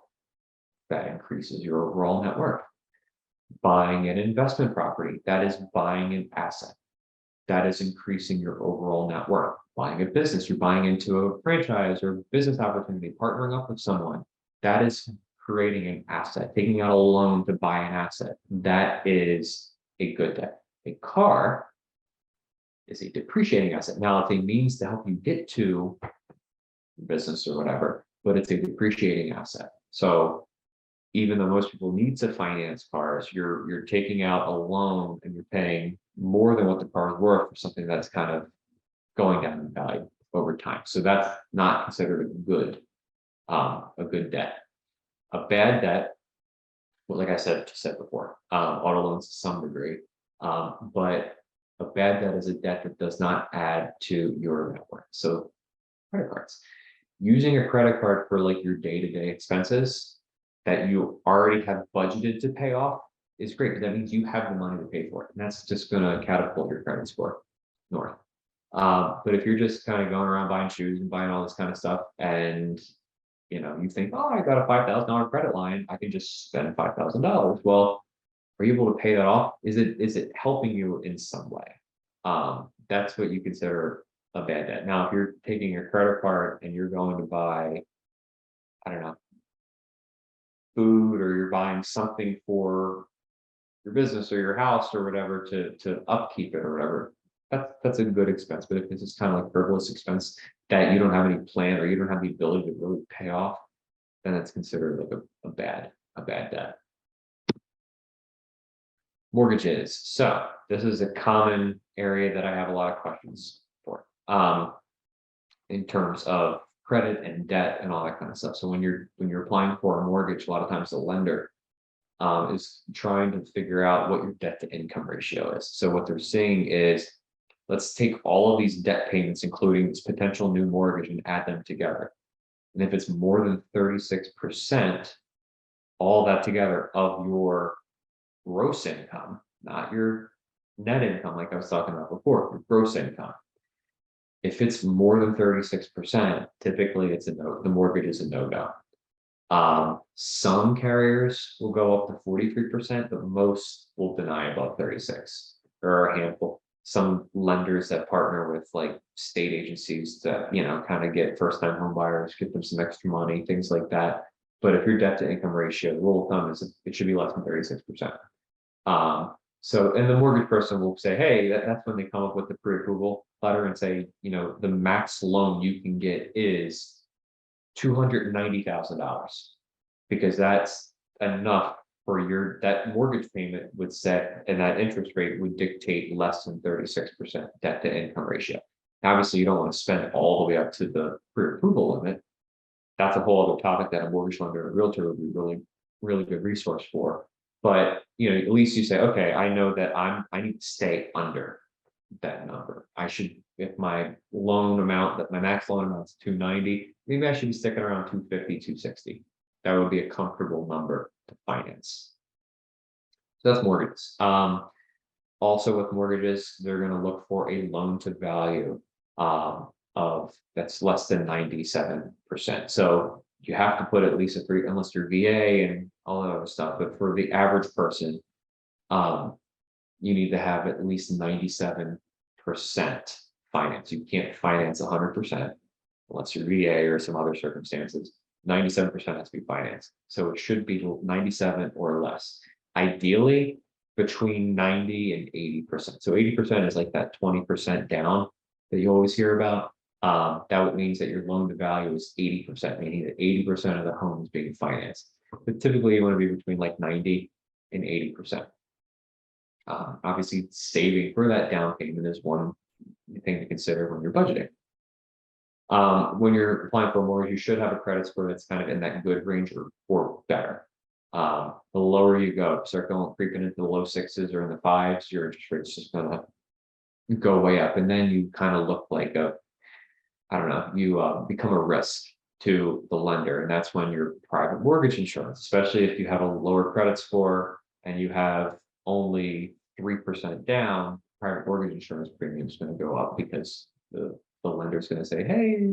that increases your overall net worth. Buying an investment property, that is buying an asset, that is increasing your overall net worth. Buying a business, you're buying into a franchise or business opportunity, partnering up with someone, that is creating an asset. Taking out a loan to buy an asset, that is a good debt. A car is a depreciating asset. Now, it's a means to help you get to business or whatever, but it's a depreciating asset. So even though most people need to finance cars, you're taking out a loan and you're paying more than what the car is worth for something that's kind of going down in value over time. So that's not considered a good debt. A bad debt, well, like I said before, auto loans to some degree, but a bad debt is a debt that does not add to your net worth. So credit cards, using a credit card for like your day-to-day expenses that you already have budgeted to pay off is great. That means you have the money to pay for it. And that's just going to catapult your credit score north. But if you're just kind of going around buying shoes and buying all this kind of stuff and you think, oh, I got a $5,000 credit line, I can just spend $5,000. Well, are you able to pay that off? Is it helping you in some way? That's what you consider a bad debt. Now, if you're taking your credit card and you're going to buy, I don't know, food, or you're buying something for your business or your house or whatever to upkeep it or whatever, that's a good expense. But if this is kind of like frivolous expense that you don't have any plan or you don't have the ability to really pay off, then it's considered like a bad debt. Mortgages. So this is a common area that I have a lot of questions for, in terms of credit and debt and all that kind of stuff. So when you're applying for a mortgage, a lot of times the lender is trying to figure out what your debt to income ratio is. So what they're saying is, let's take all of these debt payments, including this potential new mortgage, and add them together. And if it's more than 36%, all that together of your gross income, not your net income, like I was talking about before, your gross income. If it's more than 36%, typically the mortgage is a no-go. Some carriers will go up to 43%, but most will deny above 36. There are a handful. Some lenders that partner with like state agencies that, kind of get first-time home buyers, get them some extra money, things like that. But if your debt to income ratio, the rule of thumb is it should be less than 36%. And the mortgage person will say, hey, that's when they come up with the pre-approval letter and say, the max loan you can get is $290,000, because that's enough for that mortgage payment would set, and that interest rate would dictate less than 36% debt to income ratio. Obviously, you don't want to spend all the way up to the pre-approval limit. That's a whole other topic that a mortgage lender and a realtor would be really, really good resource for. But at least you say, okay, I know that I need to stay under that number. If my loan amount, that my max loan amount is 290, maybe I should be sticking around 250, 260. That would be a comfortable number to finance. So that's mortgages. Also with mortgages, they're going to look for a loan to value of that's less than 97%. So you have to put at least unless you're VA and all that other stuff. But for the average person, you need to have at least 97% finance. You can't finance 100% unless you're VA or some other circumstances. 97% has to be financed. So it should be 97 or less. Ideally, between 90 and 80%. So 80% is like that 20% down that you always hear about. That means that your loan to value is 80%, meaning that 80% of the home is being financed. But typically you want to be between like 90 and 80%. Obviously, saving for that down payment is one thing to consider when you're budgeting. When you're applying for a mortgage, you should have a credit score that's kind of in that good range or better. The lower you go, start going creeping into the low sixes or in the fives, your interest rate's just gonna go way up, and then you kind of look like I don't know, you become a risk to the lender, and that's when your private mortgage insurance, especially if you have a lower credit score and you have only 3% down, private mortgage insurance premium is going to go up because the lender is going to say, hey,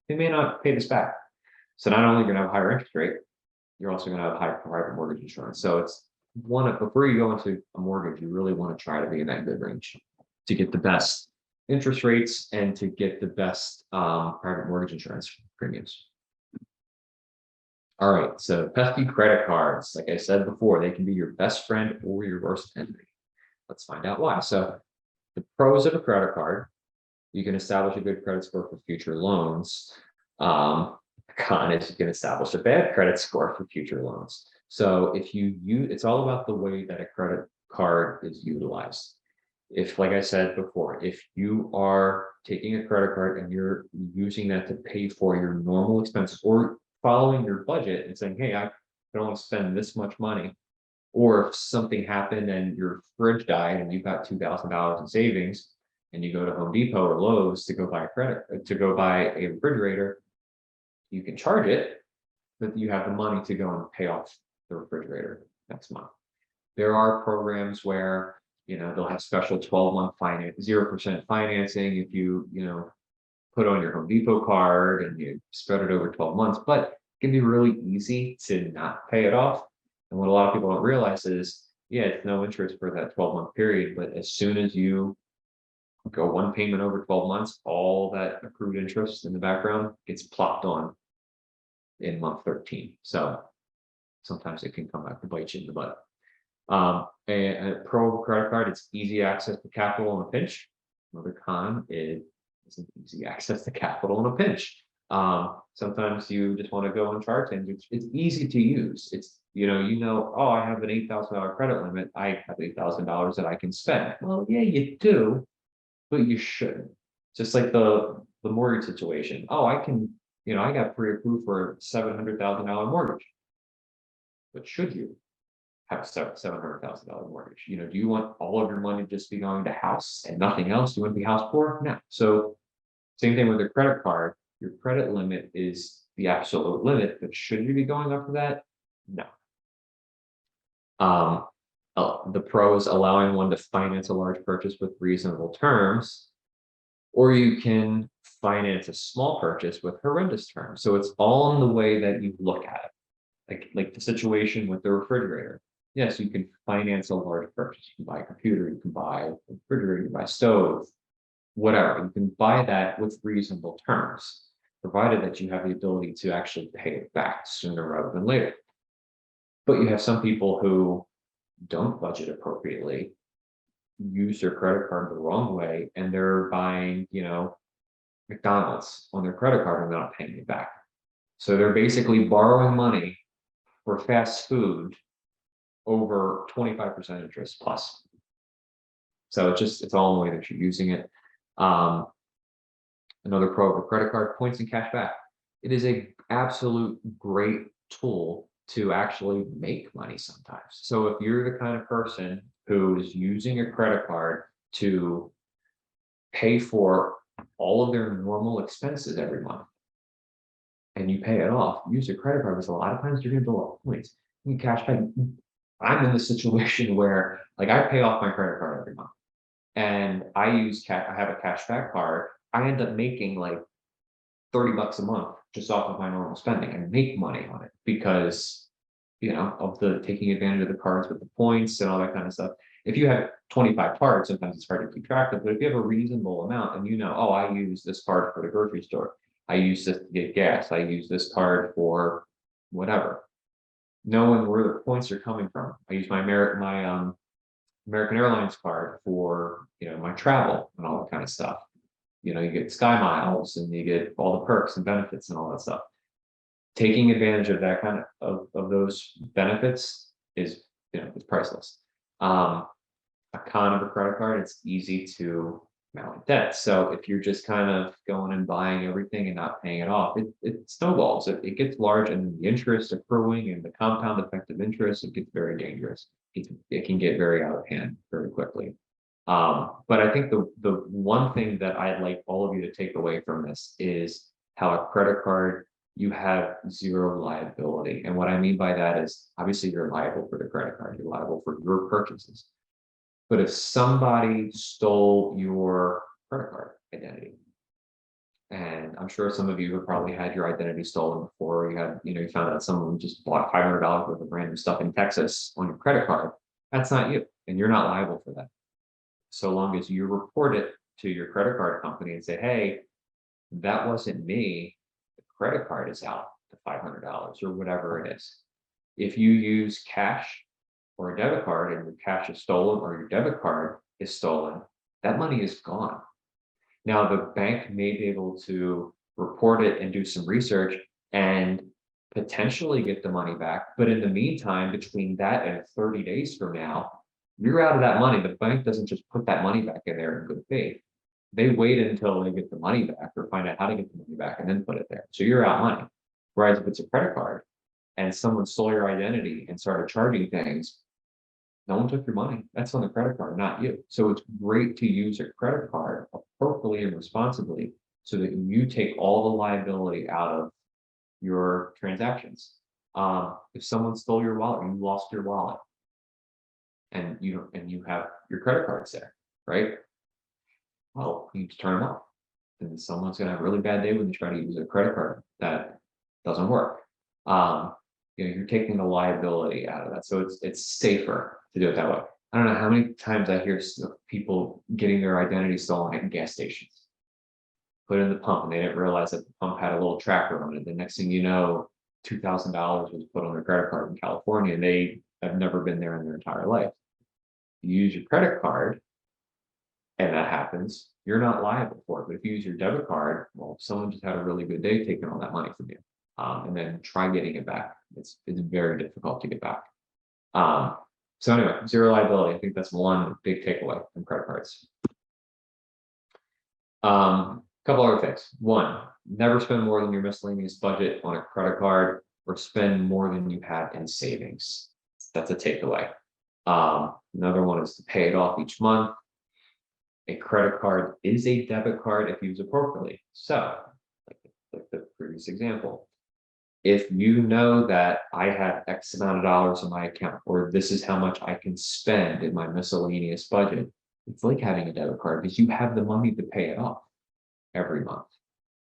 they may not pay this back. So not only going to have a higher interest rate, you're also going to have high private mortgage insurance. So it's one of, before you go into a mortgage, you really want to try to be in that good range to get the best interest rates and to get the best private mortgage insurance premiums. All right, so pesky credit cards, like I said before, they can be your best friend or your worst enemy. Let's find out why. So the pros of a credit card: you can establish a good credit score for future loans. Con is you can establish a bad credit score for future loans. So if you use, it's all about the way that a credit card is utilized. If, like I said before, if you are taking a credit card and you're using that to pay for your normal expenses or following your budget and saying, hey, I can only spend this much money, or if something happened and your fridge died and you've got $2,000 in savings and you go to Home Depot or Lowe's to go buy a refrigerator, you can charge it, but you have the money to go and pay off the refrigerator next month. There are programs where, they'll have special 12-month finance, 0% financing if you put on your Home Depot card and you spread it over 12 months, but it can be really easy to not pay it off. And what a lot of people don't realize is, yeah, it's no interest for that 12-month period, but as soon as you go one payment over 12 months, all that accrued interest in the background gets plopped on in month 13. So sometimes it can come back to bite you in the butt. A pro credit card, it's easy access to capital in a pinch. Another con is isn't easy access to capital in a pinch. Sometimes you just want to go and charge things. It's easy to use. It's oh, I have an $8,000 credit limit. I have $8,000 that I can spend. Well, yeah, you do, but you shouldn't. Just like the mortgage situation. Oh, I can, I got pre-approved for a $700,000 mortgage. But should you have a $700,000 mortgage? Do you want all of your money just be going to house and nothing else? Do you want to be house poor? No. So same thing with a credit card. Your credit limit is the absolute limit, but should you be going up for that? No. The pros: allowing one to finance a large purchase with reasonable terms, or you can finance a small purchase with horrendous terms. So it's all in the way that you look at it. Like the situation with the refrigerator. Yes, you can finance a large purchase. You can buy a computer, you can buy a refrigerator, you can buy a stove, whatever. You can buy that with reasonable terms, provided that you have the ability to actually pay it back sooner rather than later. But you have some people who don't budget appropriately, use their credit card the wrong way, and they're buying, McDonald's on their credit card and they're not paying it back. So they're basically borrowing money for fast food over 25% interest plus. So it's all in the way that you're using it. Another pro of a credit card: points and cash back. It is a absolute great tool to actually make money sometimes. So if you're the kind of person who is using a credit card to pay for all of their normal expenses every month, and you pay it off, use your credit card, because a lot of times you're going to build up points. You can cash back. I'm in the situation where, like, I pay off my credit card every month, and I have a cash back card. I end up making like $30 a month just off of my normal spending. I make money on it because, of the taking advantage of the cards with the points and all that kind of stuff. If you have 25 cards, sometimes it's hard to keep track of, but if you have a reasonable amount and oh, I use this card for the grocery store, I use this to get gas, I use this card for whatever, knowing where the points are coming from. I use my American Airlines card for my travel and all that kind of stuff. You get Sky Miles and you get all the perks and benefits and all that stuff. Taking advantage of that kind of those benefits is it's priceless. A con of a credit card: it's easy to amount of debt. So if you're just kind of going and buying everything and not paying it off, it snowballs. It gets large, and the interest accruing and the compound effect of interest, it gets very dangerous. It can get very out of hand very quickly. But I think the one thing that I'd like all of you to take away from this is how a credit card, you have zero liability. And what I mean by that is obviously you're liable for the credit card, you're liable for your purchases. But if somebody stole your credit card identity, and I'm sure some of you have probably had your identity stolen before, you found out someone just bought $500 worth of random stuff in Texas on your credit card, that's not you, and you're not liable for that. So long as you report it to your credit card company and say, hey, that wasn't me, the credit card is out to $500 or whatever it is. If you use cash or a debit card and your cash is stolen or your debit card is stolen, that money is gone. Now, the bank may be able to report it and do some research and potentially get the money back. But in the meantime, between that and 30 days from now, you're out of that money. The bank doesn't just put that money back in there in good faith. They wait until they get the money back or find out how to get the money back and then put it there. So you're out money. Whereas if it's a credit card and someone stole your identity and started charging things, no one took your money. That's on the credit card, not you. So it's great to use a credit card appropriately and responsibly so that you take all the liability out of your transactions. If someone stole your wallet, you lost your wallet, and you have your credit cards there, right? Well, you need to turn them off. And someone's gonna have a really bad day when they try to use a credit card that doesn't work. You're taking the liability out of that, so it's safer to do it that way. I don't know how many times I hear people getting their identity stolen at gas stations, put in the pump, and they didn't realize that the pump had a little tracker on it. The next thing you know, $2,000 was put on their credit card in California, and they have never been there in their entire life. You use your credit card, and that happens, you're not liable for it. But if you use your debit card, well, someone just had a really good day taking all that money from you, and then try getting it back. It's very difficult to get back. So anyway, zero liability. I think that's one big takeaway from credit cards. Couple other things. One, never spend more than your miscellaneous budget on a credit card, or spend more than you have in savings. That's a takeaway. Another one is to pay it off each month. A credit card is a debit card if used appropriately. So, like the previous example, if you know that I have X amount of dollars in my account, or this is how much I can spend in my miscellaneous budget, it's like having a debit card because you have the money to pay it off every month.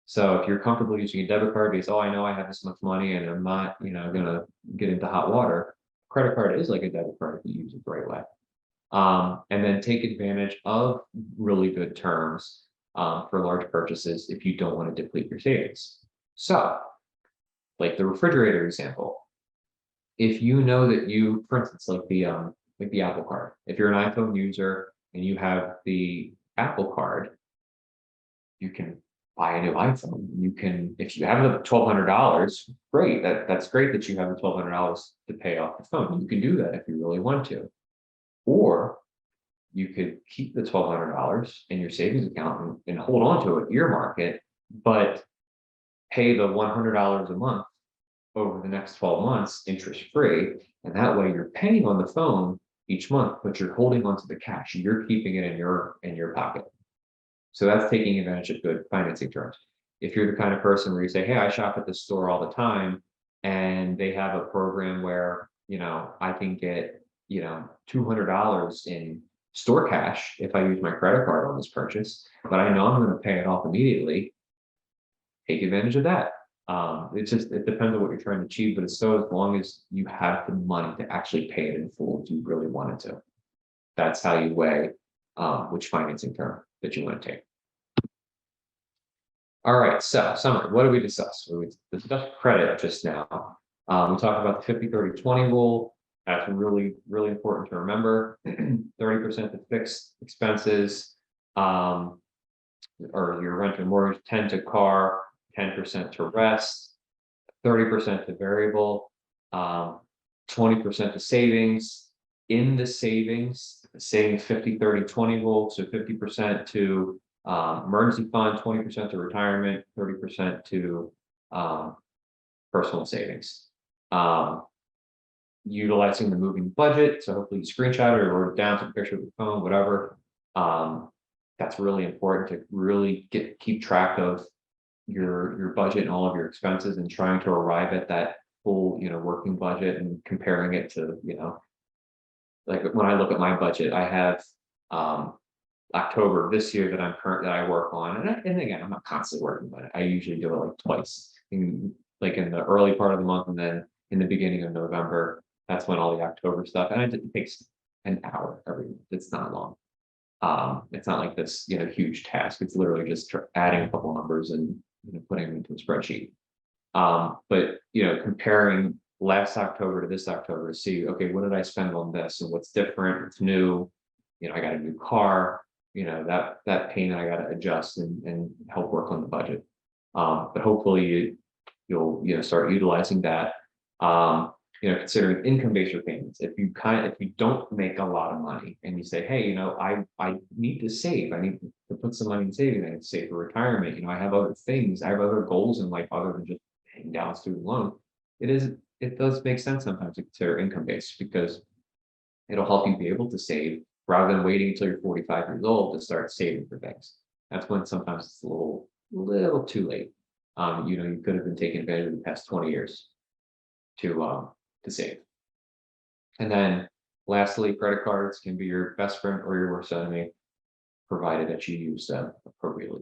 So if you're comfortable using a debit card because, oh, I know I have this much money and I'm not, gonna get into hot water, credit card is like a debit card if you use it the right way. And then take advantage of really good terms for large purchases if you don't want to deplete your savings. So, like the refrigerator example, if you know that you, for instance, like the Apple Card, if you're an iPhone user and you have the Apple Card, you can buy a new iPhone. You can, if you have the $1,200, great. That's great that you have the $1,200 to pay off the phone. You can do that if you really want to. Or you could keep the $1,200 in your savings account and hold on to it, earmark it, but pay the $100 a month over the next 12 months interest free. And that way you're paying on the phone each month, but you're holding onto the cash. You're keeping it in your pocket. So that's taking advantage of good financing terms. If you're the kind of person where you say, hey, I shop at the store all the time, and they have a program where, I can get, $200 in store cash if I use my credit card on this purchase, but I know I'm going to pay it off immediately, take advantage of that. It depends on what you're trying to achieve, but it's so as long as you have the money to actually pay it in full if you really wanted to. That's how you weigh which financing term that you want to take. All right, so summary, what did we discuss? We discussed credit just now. We talked about the 50-30-20 rule. That's really, really important to remember. 30% to fixed expenses, or your rent and mortgage, 10 to car, 10% to rest, 30% to variable, 20% to savings, in the savings, saying 50-30-20 rule, so 50% to emergency fund, 20% to retirement, 30% to personal savings. Utilizing the moving budget, so hopefully you screenshot it or wrote it down, take a picture of the phone, whatever. That's really important to really keep track of your budget and all of your expenses, and trying to arrive at that full, working budget, and comparing it to, like when I look at my budget, I have October this year that I work on, and again, I'm not constantly working, but I usually do it like twice, like in the early part of the month, and then in the beginning of November. That's when all the October stuff, and it takes an hour every month. It's not long. It's not like this, huge task. It's literally just adding a couple numbers and putting them into a spreadsheet. But comparing last October to this October to see, okay, what did I spend on this, and what's different, what's new? I got a new car, that payment I got to adjust and help work on the budget. But hopefully you'll start utilizing that. Considering income-based repayments, if you don't make a lot of money and you say, hey, I need to save, I need to put some money in savings, I need to save for retirement, I have other things, I have other goals in life other than just paying down a student loan. It does make sense sometimes to consider income-based, because it'll help you be able to save rather than waiting until you're 45 years old to start saving for things. That's when sometimes it's a little too late. You could have been taking advantage of the past 20 years to save. And then lastly, credit cards can be your best friend or your worst enemy, provided that you use them appropriately.